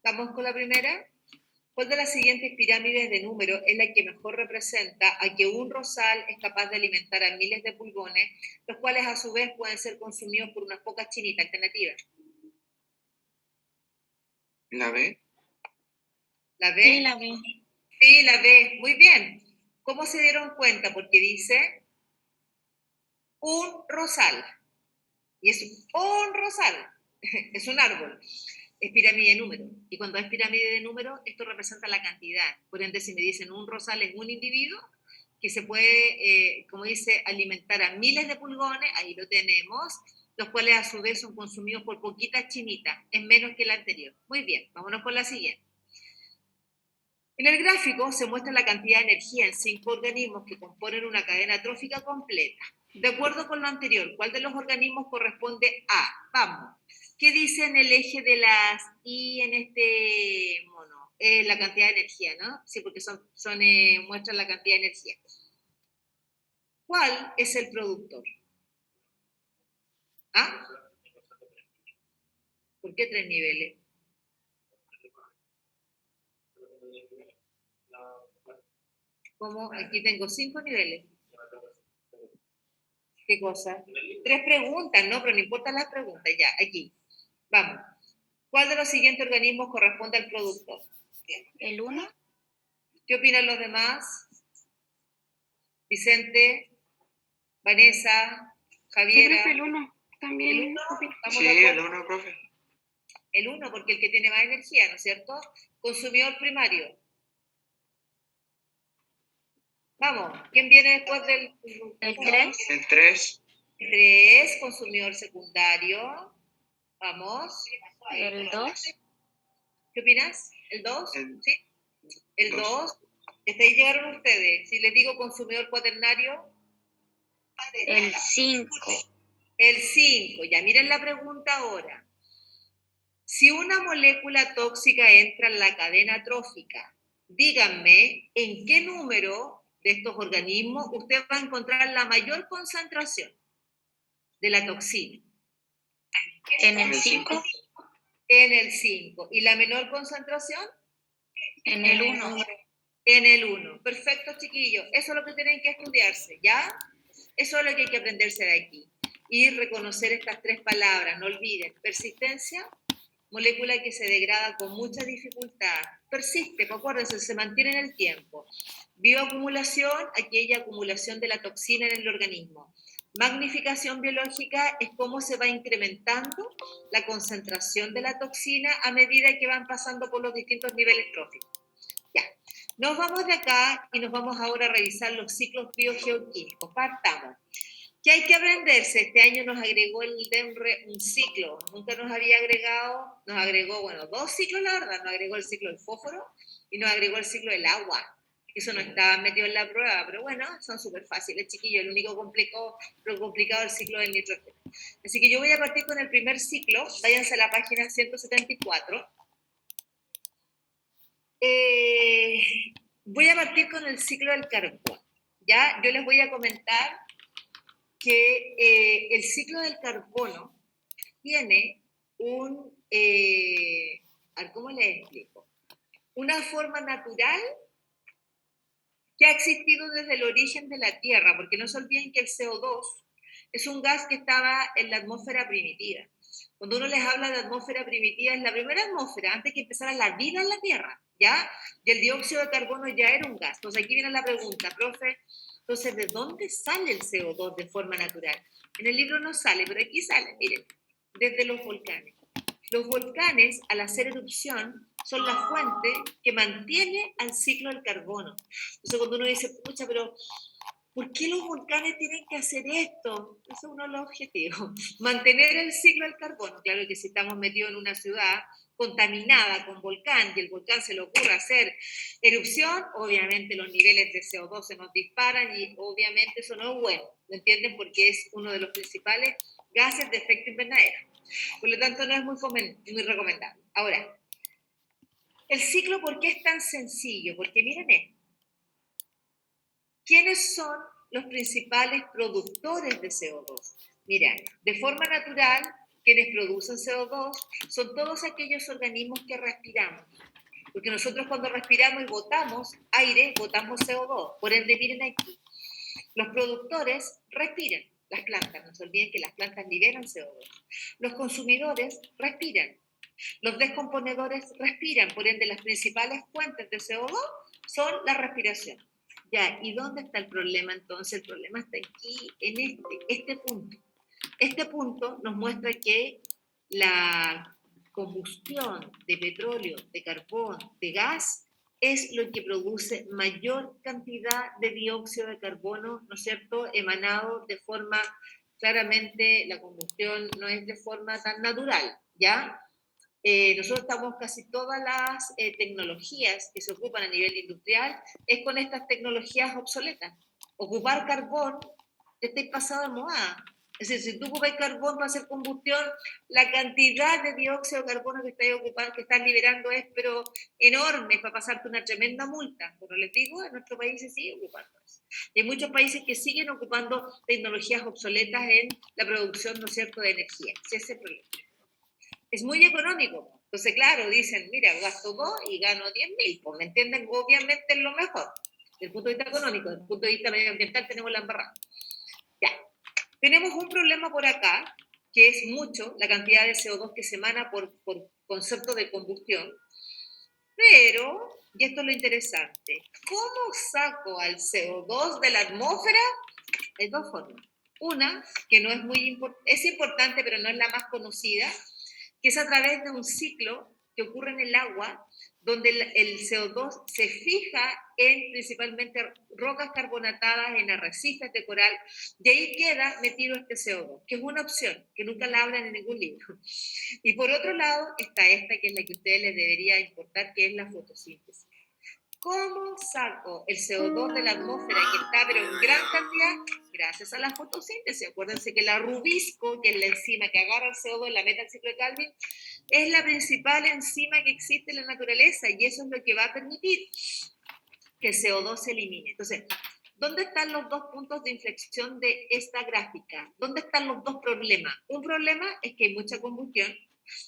Vamos con la primera. ¿Cuál de las siguientes pirámides de números es la que mejor representa a que un rosal es capaz de alimentar a miles de pulgones, los cuales a su vez pueden ser consumidos por unas pocas chinitas alternativas? ¿La B? ¿La B? Sí, la B. Sí, la B. Muy bien. ¿Cómo se dieron cuenta? Porque dice un rosal. Y es un rosal. Es un árbol. Es pirámide de números. Y cuando es pirámide de números, esto representa la cantidad. Por ende, si me dicen un rosal es un individuo que se puede, como dice, alimentar a miles de pulgones, ahí lo tenemos, los cuales a su vez son consumidos por poquitas chinitas, es menos que la anterior. Muy bien, vámonos con la siguiente. En el gráfico se muestra la cantidad de energía en 5 organismos que componen una cadena trófica completa. De acuerdo con lo anterior, ¿cuál de los organismos corresponde a? Vamos. ¿Qué dice en el eje de las I en este mono? La cantidad de energía, ¿no? Sí, porque muestran la cantidad de energía. ¿Cuál es el productor? ¿Ah? ¿Por qué 3 niveles? ¿Cómo? Aquí tengo 5 niveles. ¿Qué cosa? 3 preguntas, ¿no? Pero no importan las preguntas, ya, aquí. Vamos. ¿Cuál de los siguientes organismos corresponde al productor? ¿El 1? ¿Qué opinan los demás? Vicente, Vanessa, Javiera. Profe, el 1 ¿El también. 1? ¿Estamos Sí, de el acuerdo? 1, profe. El 1, porque el que tiene más energía, ¿no es cierto? Consumidor primario. Vamos, ¿quién viene después del...? ¿El 3? El 3. 3, consumidor secundario. Vamos. ¿El 2? ¿Qué opinas? ¿El 2? El ¿Sí? El 2. Hasta ahí llegaron ustedes. Si les digo consumidor cuaternario, ¿El 5? el 5. Ya, miren la pregunta ahora. Si una molécula tóxica entra en la cadena trófica, díganme en qué número de estos organismos usted va a encontrar la mayor concentración de la toxina. ¿En el 5? En el 5. ¿Y la menor concentración? ¿En el 1? En el 1. Perfecto, chiquillos. Eso es lo que tienen que estudiarse, ¿ya? Eso es lo que hay que aprenderse de aquí. Y reconocer estas 3 palabras. No olviden. Persistencia, molécula que se degrada con mucha dificultad. Persiste, acuérdense, se mantiene en el tiempo. Bioacumulación, aquella acumulación de la toxina en el organismo. Magnificación biológica es cómo se va incrementando la concentración de la toxina a medida que van pasando por los distintos niveles tróficos. Ya, nos vamos de acá y nos vamos ahora a revisar los ciclos biogeoquímicos. Partamos. ¿Qué hay que aprenderse? Este año nos agregó el DEMRE un ciclo. Nunca nos había agregado, nos agregó, bueno, 2 ciclos, la verdad. Nos agregó el ciclo del fósforo y nos agregó el ciclo del agua. Eso no estaba metido en la prueba, pero bueno, son súper fáciles, chiquillos. El único complicado es el ciclo del nitrógeno. Así que yo voy a partir con el primer ciclo. Váyanse a la página 174. Voy a partir con el ciclo del carbón. ¿Ya? Yo les voy a comentar que el ciclo del carbono tiene un, a ver, ¿cómo les explico? Una forma natural que ha existido desde el origen de la Tierra, porque no se olviden que el CO2 es un gas que estaba en la atmósfera primitiva. Cuando uno les habla de atmósfera primitiva, es la primera atmósfera antes que empezara la vida en la Tierra, ¿ya? Y el dióxido de carbono ya era un gas. Entonces aquí viene la pregunta, profe, entonces, ¿de dónde sale el CO2 de forma natural? En el libro no sale, pero aquí sale, miren, desde los volcanes. Los volcanes, al hacer erupción, son la fuente que mantiene al ciclo del carbono. Entonces, cuando uno dice, pucha, pero ¿por qué los volcanes tienen que hacer esto? Ese es uno de los objetivos. Mantener el ciclo del carbono. Claro que si estamos metidos en una ciudad contaminada con volcán y el volcán se le ocurre hacer erupción, obviamente los niveles de CO2 se nos disparan y obviamente eso no es bueno. ¿Lo entienden? Porque es uno de los principales gases de efecto invernadero. Por lo tanto, no es muy recomendable. Ahora, el ciclo, ¿por qué es tan sencillo? Porque miren esto. ¿Quiénes son los principales productores de CO2? Mira, de forma natural, quienes producen CO2 son todos aquellos organismos que respiramos. Porque nosotros cuando respiramos y botamos aire, botamos CO2. Por ende, miren aquí. Los productores respiran, las plantas. No se olviden que las plantas liberan CO2. Los consumidores respiran. Los descomponedores respiran. Por ende, las principales fuentes de CO2 son la respiración. Ya, ¿y dónde está el problema entonces? El problema está aquí, en este punto. Este punto nos muestra que la combustión de petróleo, de carbón, de gas, es lo que produce mayor cantidad de dióxido de carbono, ¿no es cierto?, emanado de forma, claramente la combustión no es de forma tan natural, ¿ya? Nosotros estamos casi todas las tecnologías que se ocupan a nivel industrial es con estas tecnologías obsoletas. Ocupar carbón, está pasado de moda. Es decir, si tú ocupas carbón para hacer combustión, la cantidad de dióxido de carbono que estás ocupando, que estás liberando es pero enorme para pasarte una tremenda multa. Pero les digo, en nuestro país se sigue ocupando eso. Y hay muchos países que siguen ocupando tecnologías obsoletas en la producción, ¿no es cierto?, de energía. Ese es el problema. Es muy económico. Entonces, claro, dicen, mira, gasto 2 y gano 10.000. Pues, ¿me entienden? Obviamente es lo mejor. Desde el punto de vista económico, desde el punto de vista medioambiental tenemos la embarrada. Ya. Tenemos un problema por acá, que es mucho la cantidad de CO2 que se emana por concepto de combustión. Pero, y esto es lo interesante, ¿cómo saco al CO2 de la atmósfera? Hay 2 formas. Una, que no es es importante, pero no es la más conocida, que es a través de un ciclo que ocurre en el agua, donde el CO2 se fija en principalmente rocas carbonatadas, en arrecifes de coral, y ahí queda metido este CO2, que es una opción, que nunca la hablan en ningún libro. Y por otro lado está esta, que es la que a ustedes les debería importar, que es la fotosíntesis. ¿Cómo saco el CO2 de la atmósfera que está pero en gran cantidad? Gracias a la fotosíntesis. Acuérdense que la rubisco, que es la enzima que agarra el CO2 y la mete al ciclo de Calvin, es la principal enzima que existe en la naturaleza y eso es lo que va a permitir que el CO2 se elimine. Entonces, ¿dónde están los 2 puntos de inflexión de esta gráfica? ¿Dónde están los 2 problemas? Un problema es que hay mucha combustión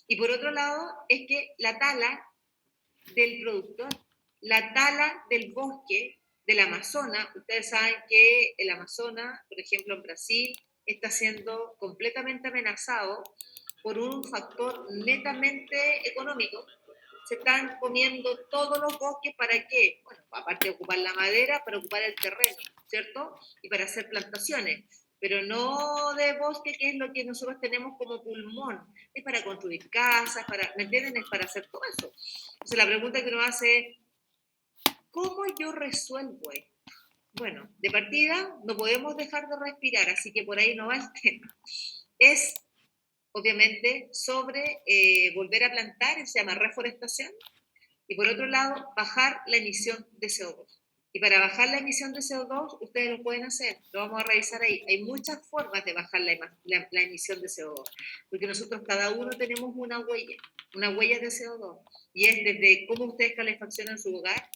y por otro lado es que la tala del productor, la tala del bosque del Amazonas. Ustedes saben que el Amazonas, por ejemplo en Brasil, está siendo completamente amenazado por un factor netamente económico. Se están comiendo todos los bosques, ¿para qué? Bueno, aparte de ocupar la madera, para ocupar el terreno, ¿cierto? Y para hacer plantaciones. pero no de bosque, que es lo que nosotros tenemos como pulmón. Es para construir casas, para, ¿me entienden? Es para hacer todo eso. Entonces la pregunta que uno hace es, ¿cómo yo resuelvo esto? Bueno, de partida no podemos dejar de respirar, así que por ahí no va el tema. Es, obviamente, sobre volver a plantar, se llama reforestación, y por otro lado, bajar la emisión de CO2. Y para bajar la emisión de CO2, ustedes lo pueden hacer, lo vamos a revisar ahí. Hay muchas formas de bajar la emisión de CO2, porque nosotros cada uno tenemos una huella de CO2, y es desde cómo ustedes calefaccionan su hogar,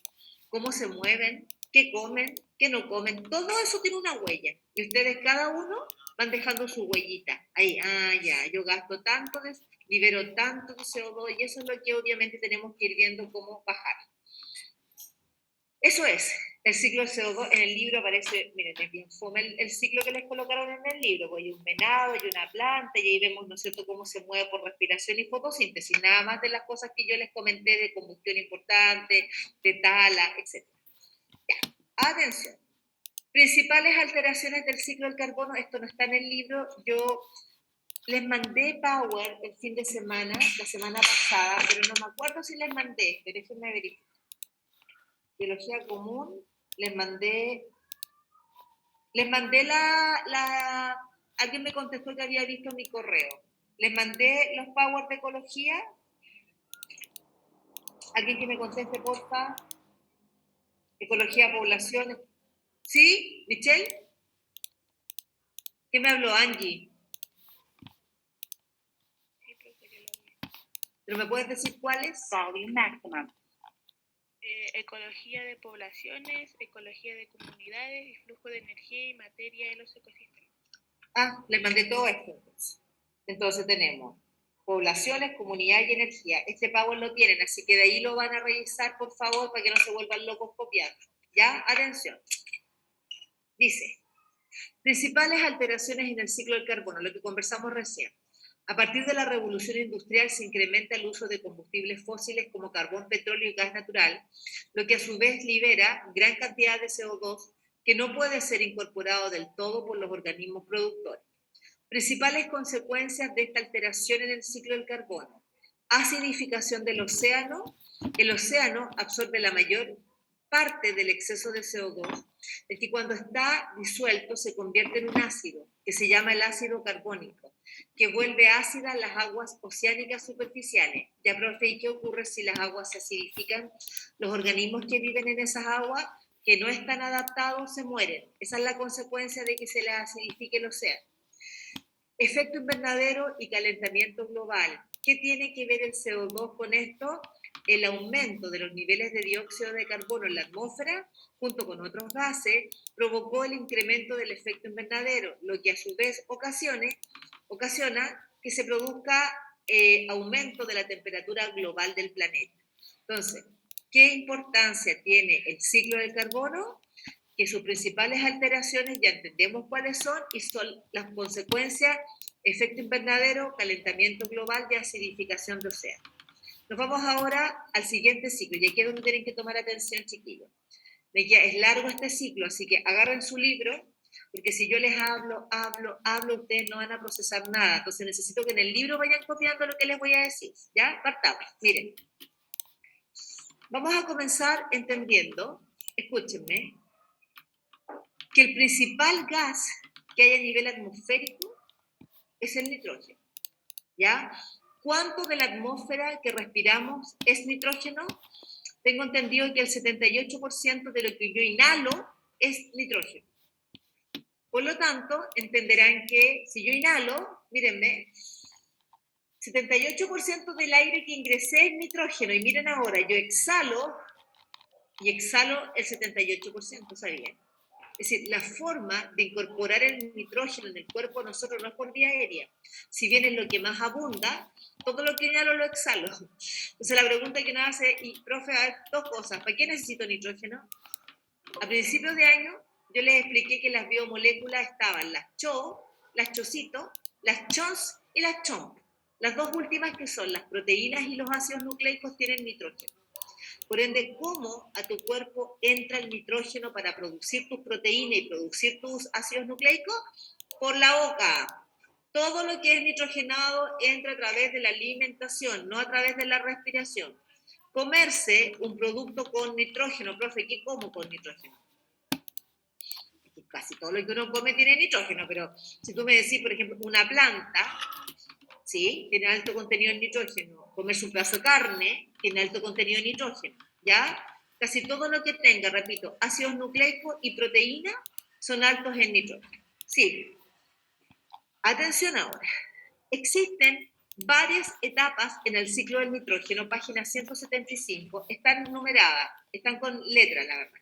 cómo se mueven, qué comen, qué no comen, todo eso tiene una huella, y ustedes cada uno van dejando su huellita, ahí, ya, yo gasto tanto, libero tanto de CO2, y eso es lo que obviamente tenemos que ir viendo cómo bajar. Eso es, el ciclo de CO2, en el libro aparece, miren, es bien fome el ciclo que les colocaron en el libro, pues hay un venado, hay una planta, y ahí vemos, ¿no es cierto?, cómo se mueve por respiración y fotosíntesis, nada más de las cosas que yo les comenté de combustión importante, de tala, etc. Ya, atención. Principales alteraciones del ciclo del carbono, esto no está en el libro, yo les mandé Power el fin de semana, la semana pasada, pero no me acuerdo si les mandé, déjenme verificar. Biología común, les mandé alguien me contestó que había visto mi correo. Les mandé los Power de ecología. Alguien que me conteste, porfa. Ecología, población. ¿Sí? ¿Michelle? ¿Qué me habló Angie? Sí, profe, que lo vi. ¿Pero me puedes decir cuáles? Volume maximum. Ecología de poblaciones, ecología de comunidades y flujo de energía y materia en los ecosistemas. Ah, les mandé todo esto. Entonces tenemos poblaciones, comunidad y energía. Este Power lo tienen, así que de ahí lo van a revisar, por favor, para que no se vuelvan locos copiando. ¿Ya? Atención. Dice, principales alteraciones en el ciclo del carbono, lo que conversamos recién. A partir de la revolución industrial se incrementa el uso de combustibles fósiles como carbón, petróleo y gas natural, lo que a su vez libera gran cantidad de CO2 que no puede ser incorporado del todo por los organismos productores. Principales consecuencias de esta alteración en el ciclo del carbono. Acidificación del océano. El océano absorbe la mayor parte del exceso de CO2, es que cuando está disuelto se convierte en un ácido, que se llama el ácido carbónico, que vuelve ácidas las aguas oceánicas superficiales. Ya, profe, ¿y qué ocurre si las aguas se acidifican? Los organismos que viven en esas aguas, que no están adaptados, se mueren. Esa es la consecuencia de que se les acidifique el océano. Efecto invernadero y calentamiento global. ¿Qué tiene que ver el CO2 con esto? El aumento de los niveles de dióxido de carbono en la atmósfera, junto con otros gases, provocó el incremento del efecto invernadero, lo que a su vez ocasiona que se produzca aumento de la temperatura global del planeta. Entonces, ¿qué importancia tiene el ciclo del carbono? Que sus principales alteraciones ya entendemos cuáles son y son las consecuencias: efecto invernadero, calentamiento global y acidificación de océanos. Nos vamos ahora al siguiente ciclo, y aquí es donde tienen que tomar atención, chiquillos. Es largo este ciclo, así que agarren su libro, porque si yo les hablo, ustedes no van a procesar nada. Entonces necesito que en el libro vayan copiando lo que les voy a decir. ¿Ya? Partamos. Miren. Vamos a comenzar entendiendo, escúchenme, que el principal gas que hay a nivel atmosférico es el nitrógeno, ¿ya? ¿Cuánto de la atmósfera que respiramos es nitrógeno? Tengo entendido que el 78% de lo que yo inhalo es nitrógeno. Por lo tanto, entenderán que si yo inhalo, mírenme, 78% del aire que ingresé es nitrógeno, y miren ahora, yo exhalo el 78%, ¿sabían? Es decir, la forma de incorporar el nitrógeno en el cuerpo de nosotros no es por vía aérea. Si bien es lo que más abunda, todo lo que inhalo lo exhalo. Entonces la pregunta que uno hace, y profe, a ver, dos cosas. ¿Para qué necesito nitrógeno? A principios de año yo les expliqué que las biomoléculas estaban las CHO, las chocitos, las CHOS y las CHOMP. Las dos últimas, que son las proteínas y los ácidos nucleicos, tienen nitrógeno. Por ende, ¿cómo a tu cuerpo entra el nitrógeno para producir tus proteínas y producir tus ácidos nucleicos? por la boca. Todo lo que es nitrogenado entra a través de la alimentación, no a través de la respiración. Comerse un producto con nitrógeno, profe, ¿qué como con nitrógeno? Casi todo lo que uno come tiene nitrógeno, pero si tú me decís, por ejemplo, una planta, ¿sí? Tiene alto contenido en nitrógeno. Comerse un pedazo de carne tiene alto contenido en nitrógeno, ¿ya? Casi todo lo que tenga, repito, ácidos nucleicos y proteína son altos en nitrógeno. Sí. Atención ahora. Existen varias etapas en el ciclo del nitrógeno, página 175, están numeradas, están con letras, la verdad.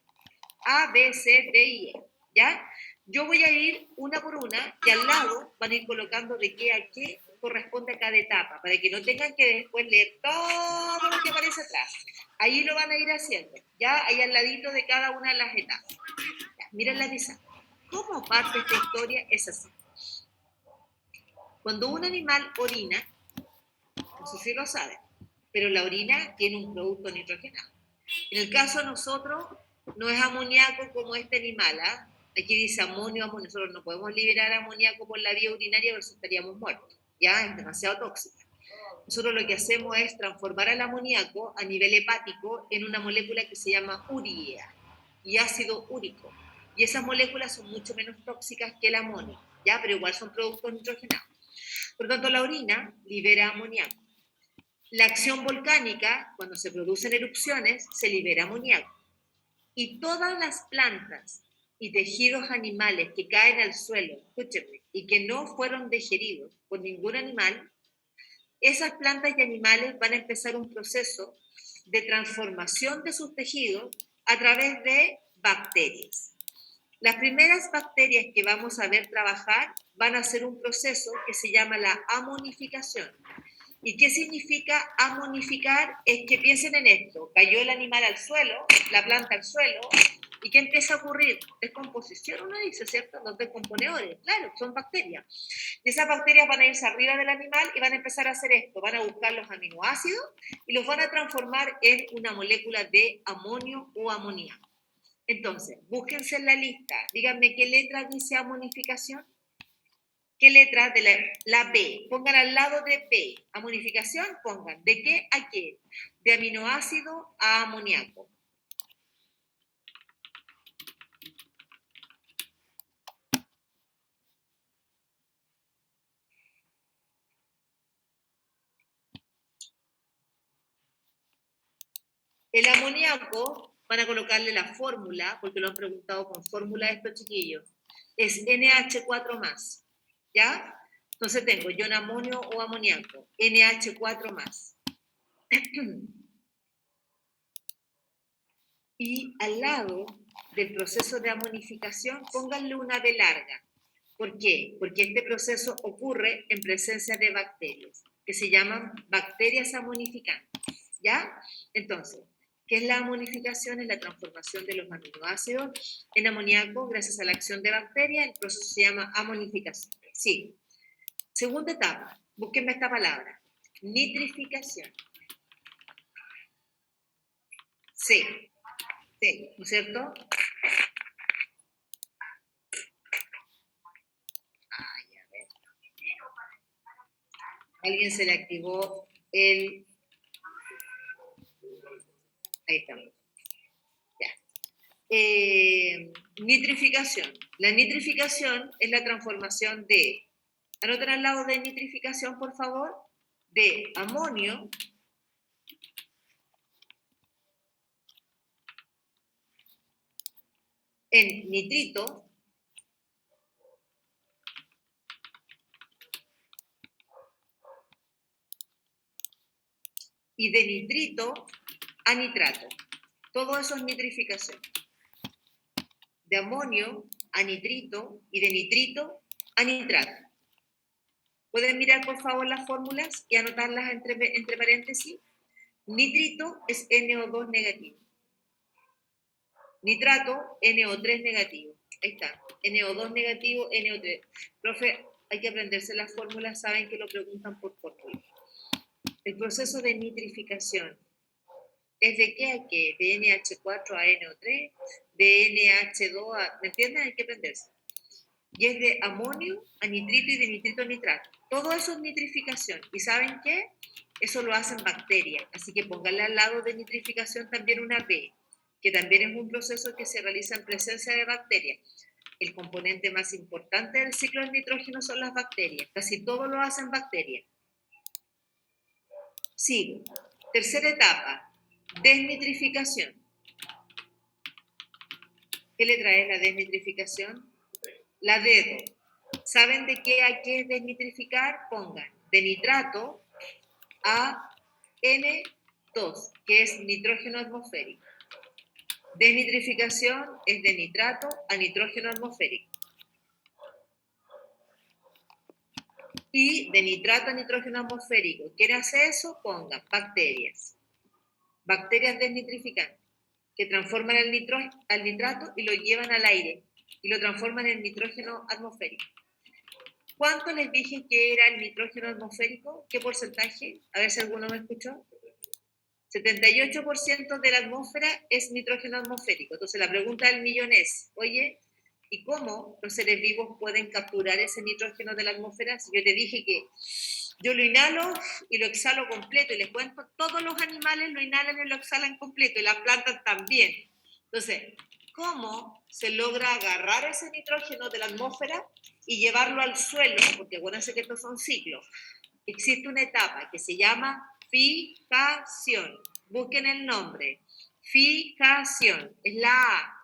A, B, C, D y E, ¿ya? Yo voy a ir una por una y al lado van a ir colocando de qué a qué corresponde a cada etapa, para que no tengan que después leer todo lo que aparece atrás. Ahí lo van a ir haciendo, ¿ya? Ahí al ladito de cada una de las etapas. Ya, miren la pizarra. ¿Cómo parte esta historia? Es así. Cuando un animal orina, no sé si lo saben, pero la orina tiene un producto nitrogenado. En el caso de nosotros, no es amoníaco como este animal, ¿ah? Aquí dice amonio, amonio. Nosotros no podemos liberar amoníaco por la vía urinaria, porque estaríamos muertos. Ya es demasiado tóxico. Nosotros lo que hacemos es transformar al amoníaco a nivel hepático en una molécula que se llama urea y ácido úrico. Y esas moléculas son mucho menos tóxicas que el amonio, ¿ya? Pero igual son productos nitrogenados. Por lo tanto, la orina libera amoníaco. La acción volcánica, cuando se producen erupciones, se libera amoníaco. Y todas las plantas y tejidos animales que caen al suelo, escúchenme, y que no fueron digeridos por ningún animal, esas plantas y animales van a empezar un proceso de transformación de sus tejidos a través de bacterias. Las primeras bacterias que vamos a ver trabajar van a hacer un proceso que se llama la amonificación. ¿Y qué significa amonificar? Es que piensen en esto, cayó el animal al suelo, la planta al suelo, ¿y qué empieza a ocurrir? Descomposición, uno dice, ¿cierto? Los descomponedores, claro, son bacterias. Y esas bacterias van a irse arriba del animal y van a empezar a hacer esto, van a buscar los aminoácidos y los van a transformar en una molécula de amonio o amoníaco. Entonces, búsquense en la lista, díganme qué letra dice amonificación. ¿Qué letra? De la B. Pongan al lado de B. Amonificación, pongan. ¿De qué a qué? De aminoácido a amoníaco. El amoníaco, van a colocarle la fórmula, porque lo han preguntado con fórmula estos chiquillos, es NH4+, ¿ya? Entonces tengo ion amonio o amoníaco, NH4+. Y al lado del proceso de amonificación, pónganle una B larga. ¿Por qué? Porque este proceso ocurre en presencia de bacterias, que se llaman bacterias amonificantes, ¿ya? Entonces, ¿qué es la amonificación? Es la transformación de los aminoácidos en amoníaco gracias a la acción de bacterias. El proceso se llama amonificación. Sí. Segunda etapa, búsquenme esta palabra, nitrificación. Sí, sí, ¿no es cierto? Ay, a ver. Alguien se le activó el... Ahí estamos. Ya. Nitrificación. La nitrificación es la transformación de... Anoten al lado de nitrificación, por favor, de amonio en nitrito y de nitrito a nitrato. Todo eso es nitrificación. De amonio a nitrito y de nitrito a nitrato. ¿Pueden mirar, por favor, las fórmulas y anotarlas entre paréntesis? Nitrito es NO2 negativo. Nitrato, NO3 negativo. Ahí está. NO2 negativo, NO3. Profe, hay que aprenderse las fórmulas, saben que lo preguntan por fórmula. El proceso de nitrificación es de qué a qué, de NH4 a NO3, de NH2 a... ¿Me entienden? Hay que aprenderse. y es de amonio a nitrito y de nitrito a nitrato. Todo eso es nitrificación. ¿Y saben qué? Eso lo hacen bacterias. Así que pónganle al lado de nitrificación también una B, que también es un proceso que se realiza en presencia de bacterias. El componente más importante del ciclo del nitrógeno son las bacterias. Casi todo lo hacen bacterias. Sigo. Tercera etapa, desnitrificación. ¿Qué le trae la desnitrificación? La dedo. ¿Saben de qué a qué es desnitrificar? Pongan de nitrato a N2, que es nitrógeno atmosférico. Desnitrificación es de nitrato a nitrógeno atmosférico. Y de nitrato a nitrógeno atmosférico. ¿Quién hace eso? Pongan bacterias. Bacterias desnitrificantes, que transforman al nitrato y lo llevan al aire y lo transforman en nitrógeno atmosférico. ¿Cuánto les dije que era el nitrógeno atmosférico? ¿Qué porcentaje? A ver si alguno me escuchó. 78% de la atmósfera es nitrógeno atmosférico. Entonces la pregunta del millón es, oye, ¿y cómo los seres vivos pueden capturar ese nitrógeno de la atmósfera? Si yo te dije que yo lo inhalo y lo exhalo completo, y les cuento, todos los animales lo inhalan y lo exhalan completo, y las plantas también. Entonces, ¿cómo se logra agarrar ese nitrógeno de la atmósfera y llevarlo al suelo? Porque acuérdense que estos son ciclos. Existe una etapa que se llama fijación. Busquen el nombre. Fijación. Es la A.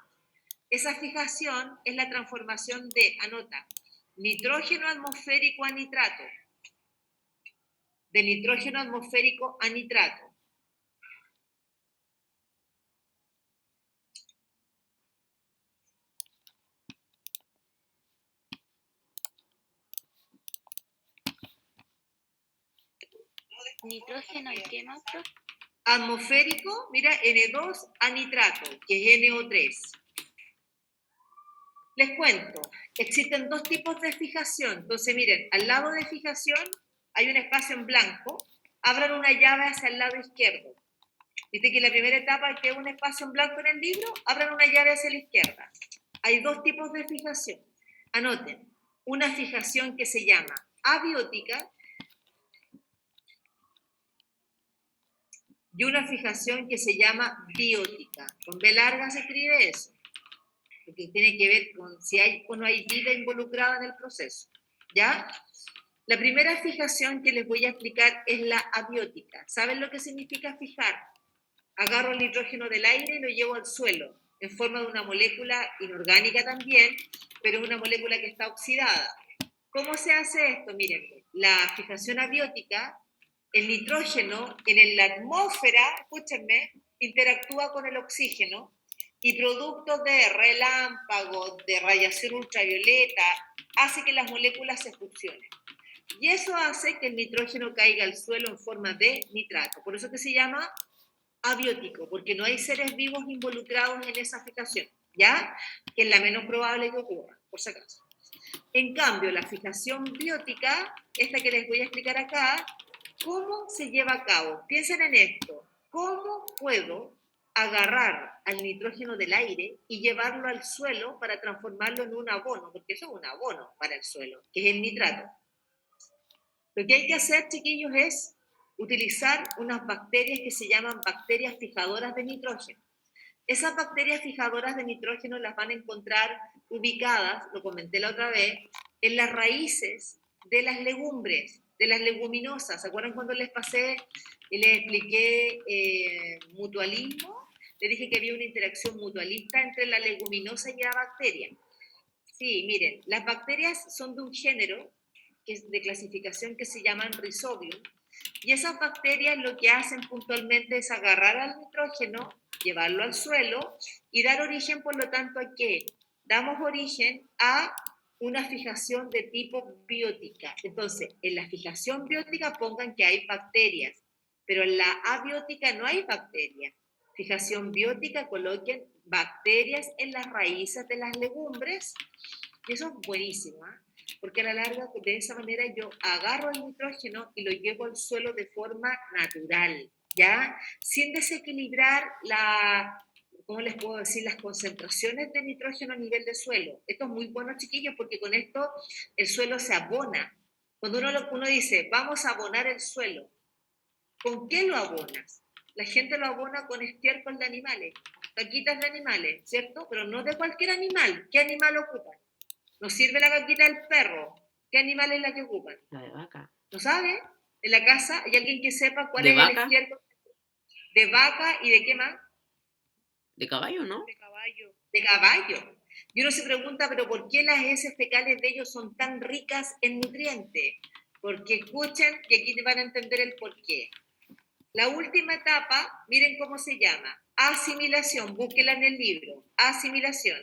Esa fijación es la transformación de, anota, nitrógeno atmosférico a nitrato. De nitrógeno atmosférico a nitrato. ¿Nitrógeno y qué más, profe? Atmosférico, mira, N2 a nitrato, que es NO3. Les cuento, existen dos tipos de fijación. Entonces, miren, al lado de fijación hay un espacio en blanco. Abran una llave hacia el lado izquierdo. Viste que la primera etapa que es un espacio en blanco en el libro, abran una llave hacia la izquierda. Hay dos tipos de fijación. Anoten, una fijación que se llama abiótica y una fijación que se llama biótica. Con B larga se escribe eso, porque tiene que ver con si hay o no hay vida involucrada en el proceso. ¿Ya? La primera fijación que les voy a explicar es la abiótica. ¿Saben lo que significa fijar? Agarro el nitrógeno del aire y lo llevo al suelo, en forma de una molécula inorgánica también, pero una molécula que está oxidada. ¿Cómo se hace esto? Miren, la fijación abiótica, el nitrógeno en la atmósfera, escúchenme, interactúa con el oxígeno y producto de relámpagos, de radiación ultravioleta, hace que las moléculas se fusionen. Y eso hace que el nitrógeno caiga al suelo en forma de nitrato. Por eso que se llama abiótico, porque no hay seres vivos involucrados en esa fijación, ¿ya? Que es la menos probable que ocurra, por si acaso. En cambio, la fijación biótica, esta que les voy a explicar acá, ¿cómo se lleva a cabo? Piensen en esto. ¿Cómo puedo agarrar al nitrógeno del aire y llevarlo al suelo para transformarlo en un abono? Porque eso es un abono para el suelo, que es el nitrato. Lo que hay que hacer, chiquillos, es utilizar unas bacterias que se llaman bacterias fijadoras de nitrógeno. Esas bacterias fijadoras de nitrógeno las van a encontrar ubicadas, lo comenté la otra vez, en las raíces de las legumbres, de las leguminosas. ¿Se acuerdan cuando les pasé y les expliqué mutualismo? Les dije que había una interacción mutualista entre la leguminosa y la bacteria. Sí, miren, las bacterias son de un género que es de clasificación que se llaman Rhizobium, y esas bacterias lo que hacen puntualmente es agarrar al nitrógeno, llevarlo al suelo y dar origen, por lo tanto, ¿a qué? Damos origen a una fijación de tipo biótica. Entonces, en la fijación biótica pongan que hay bacterias, pero en la abiótica no hay bacterias. Fijación biótica, coloquen bacterias en las raíces de las legumbres, y eso es buenísimo, ¿eh? Porque a la larga, de esa manera, yo agarro el nitrógeno y lo llevo al suelo de forma natural, ¿ya? Sin desequilibrar ¿cómo les puedo decir? Las concentraciones de nitrógeno a nivel de suelo. Esto es muy bueno, chiquillos, porque con esto el suelo se abona. Cuando uno dice, vamos a abonar el suelo, ¿con qué lo abonas? La gente lo abona con estiércol de animales, caquitas de animales, ¿cierto? Pero no de cualquier animal. ¿Qué animal ocupan? ¿Nos sirve la caquita del perro? ¿Qué animal es la que ocupan? La de vaca. ¿No sabe? En la casa, ¿hay alguien que sepa cuál ¿De es vaca? el estiércol? ¿De vaca y de qué más? De caballo, ¿no? De caballo. De caballo. Y uno se pregunta, ¿pero por qué las heces fecales de ellos son tan ricas en nutrientes? Porque escuchen, y aquí van a entender el porqué. La última etapa, miren cómo se llama, asimilación, búsquela en el libro, asimilación.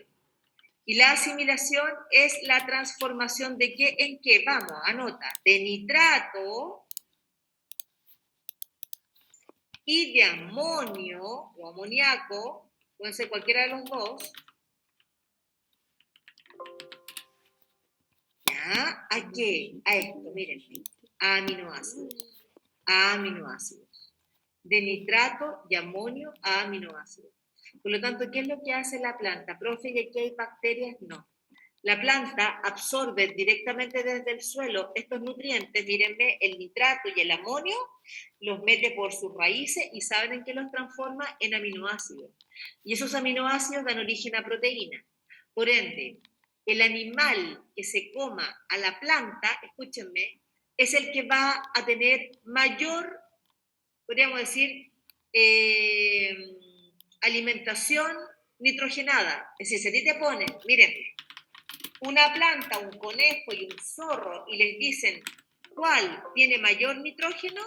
Y la asimilación es la transformación de qué en qué, vamos, anota, de nitrato y de amonio o amoníaco, pueden ser cualquiera de los dos, ¿ya? ¿A qué? A esto, miren, a aminoácidos, a aminoácidos. De nitrato y amonio a aminoácidos. Por lo tanto, ¿qué es lo que hace la planta? Profe, ¿y aquí hay bacterias? No. La planta absorbe directamente desde el suelo estos nutrientes, mírenme, el nitrato y el amonio, los mete por sus raíces y saben en qué los transforma en aminoácidos. Y esos aminoácidos dan origen a proteínas. Por ende, el animal que se coma a la planta, escúchenme, es el que va a tener mayor, podríamos decir, alimentación nitrogenada. Es decir, si a ti te ponen, miren, una planta, un conejo y un zorro y les dicen cuál tiene mayor nitrógeno,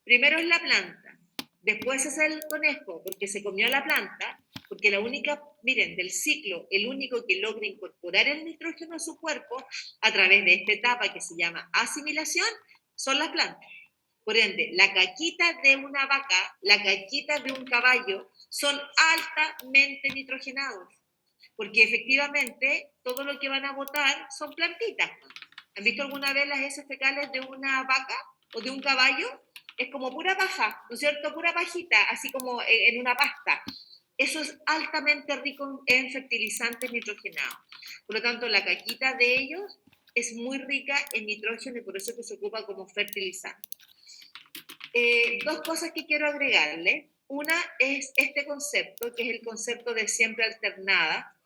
primero es la planta, después es el conejo porque se comió la planta, porque la única, miren, del ciclo, el único que logra incorporar el nitrógeno a su cuerpo a través de esta etapa que se llama asimilación son las plantas. Por ende, la caquita de una vaca, la caquita de un caballo son altamente nitrogenados, porque efectivamente todo lo que van a botar son plantitas. ¿Han visto alguna vez las heces fecales de una vaca o de un caballo? Es como pura paja, ¿no es cierto? Pura pajita, así como en una pasta. Eso es altamente rico en fertilizantes nitrogenados. Por lo tanto, la caquita de ellos es muy rica en nitrógeno y por eso que se ocupa como fertilizante. Dos cosas que quiero agregarle. Una es este concepto, que es el concepto de siembra alternada.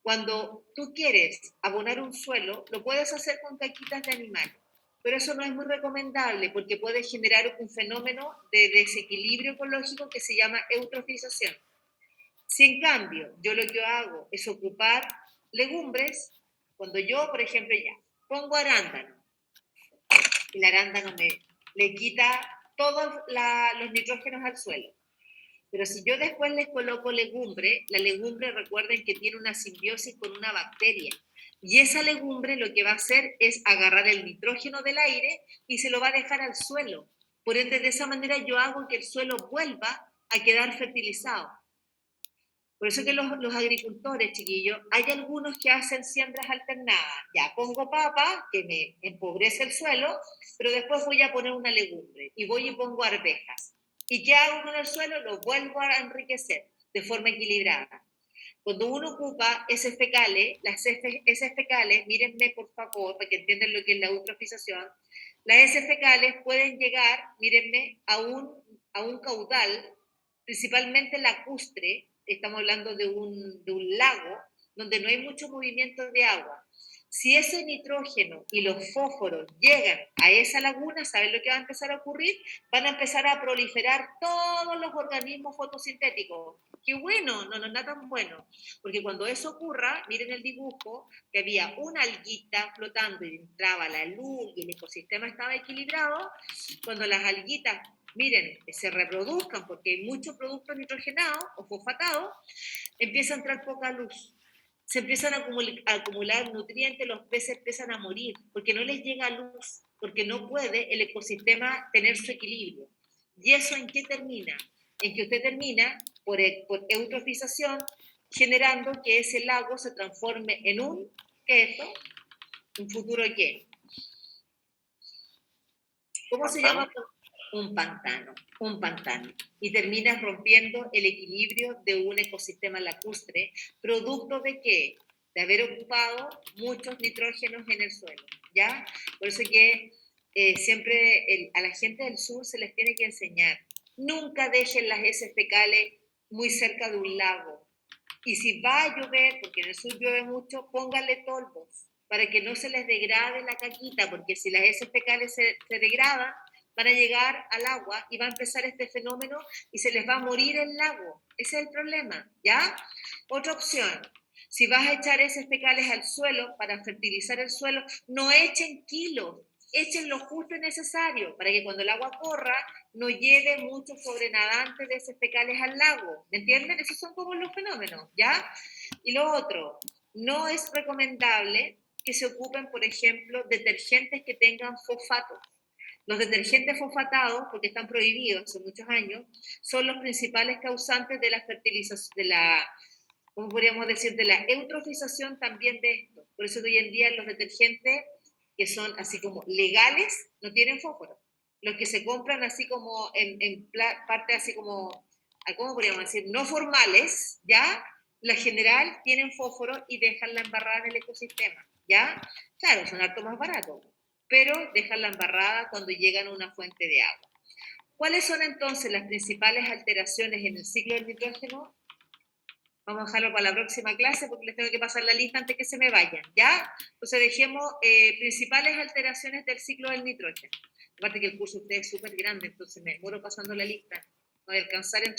Cuando tú quieres abonar un suelo, lo puedes hacer con caquitas de animales, pero eso no es muy recomendable porque puede generar un fenómeno de desequilibrio ecológico que se llama eutrofización. Si en cambio yo lo que hago es ocupar legumbres, cuando yo, por ejemplo, ya pongo arándano, el arándano le quita todos los nitrógenos al suelo. Pero si yo después les coloco legumbre, la legumbre recuerden que tiene una simbiosis con una bacteria. Y esa legumbre lo que va a hacer es agarrar el nitrógeno del aire y se lo va a dejar al suelo. Por ende, de esa manera yo hago que el suelo vuelva a quedar fertilizado. Por eso que los agricultores, chiquillos, hay algunos que hacen siembras alternadas. Ya pongo papa, que me empobrece el suelo, pero después voy a poner una legumbre y voy y pongo arvejas. ¿Y qué hago con el suelo? Lo vuelvo a enriquecer de forma equilibrada. Cuando uno ocupa heces fecales, las heces fecales, mírenme por favor, para que entiendan lo que es la eutrofización, las heces fecales pueden llegar, mírenme, a un caudal, principalmente lacustre, estamos hablando de un lago, donde no hay mucho movimiento de agua. Si ese nitrógeno y los fósforos llegan a esa laguna, ¿saben lo que va a empezar a ocurrir? Van a empezar a proliferar todos los organismos fotosintéticos. ¡Qué bueno! No es nada tan bueno. Porque cuando eso ocurra, miren el dibujo, que había una alguita flotando y entraba la luz y el ecosistema estaba equilibrado. Cuando las alguitas, miren, se reproduzcan porque hay muchos productos nitrogenados o fosfatados, empieza a entrar poca luz. Se empiezan a acumular nutrientes, los peces empiezan a morir, porque no les llega luz, porque no puede el ecosistema tener su equilibrio. ¿Y eso en qué termina? En que usted termina, por eutrofización, generando que ese lago se transforme en un, ¿qué es esto? ¿Un futuro qué? ¿Cómo se llama? un pantano. Y terminas rompiendo el equilibrio de un ecosistema lacustre, producto de qué? De haber ocupado muchos nitrógenos en el suelo, ¿ya? Por eso que siempre a la gente del sur se les tiene que enseñar, nunca dejen las heces fecales muy cerca de un lago. Y si va a llover, porque en el sur llueve mucho, pónganle tolvos para que no se les degrade la caquita, porque si las heces fecales se degradan, van a llegar al agua y va a empezar este fenómeno y se les va a morir el lago. Ese es el problema, ¿ya? Otra opción, si vas a echar heces fecales al suelo para fertilizar el suelo, no echen kilos, echen lo justo y necesario para que cuando el agua corra no lleve mucho sobrenadante de heces fecales al lago. ¿Me entienden? Esos son como los fenómenos, ¿ya? Y lo otro, no es recomendable que se ocupen, por ejemplo, detergentes que tengan fosfato. Los detergentes fosfatados, porque están prohibidos hace muchos años, son los principales causantes de la fertilización, de la, ¿cómo podríamos decir?, de la eutrofización también de esto. Por eso que hoy en día los detergentes que son así como legales no tienen fósforo. Los que se compran así como en parte así como, ¿cómo podríamos decir?, no formales, ¿ya? La general tienen fósforo y dejan la embarrada en el ecosistema, ¿ya? Claro, son harto más baratos, pero dejan la embarrada cuando llegan a una fuente de agua. ¿Cuáles son entonces las principales alteraciones en el ciclo del nitrógeno? Vamos a dejarlo para la próxima clase porque les tengo que pasar la lista antes que se me vayan, ¿ya? Entonces dejemos principales alteraciones del ciclo del nitrógeno. Aparte que el curso de ustedes es súper grande, entonces me muero pasando la lista. No voy a alcanzar en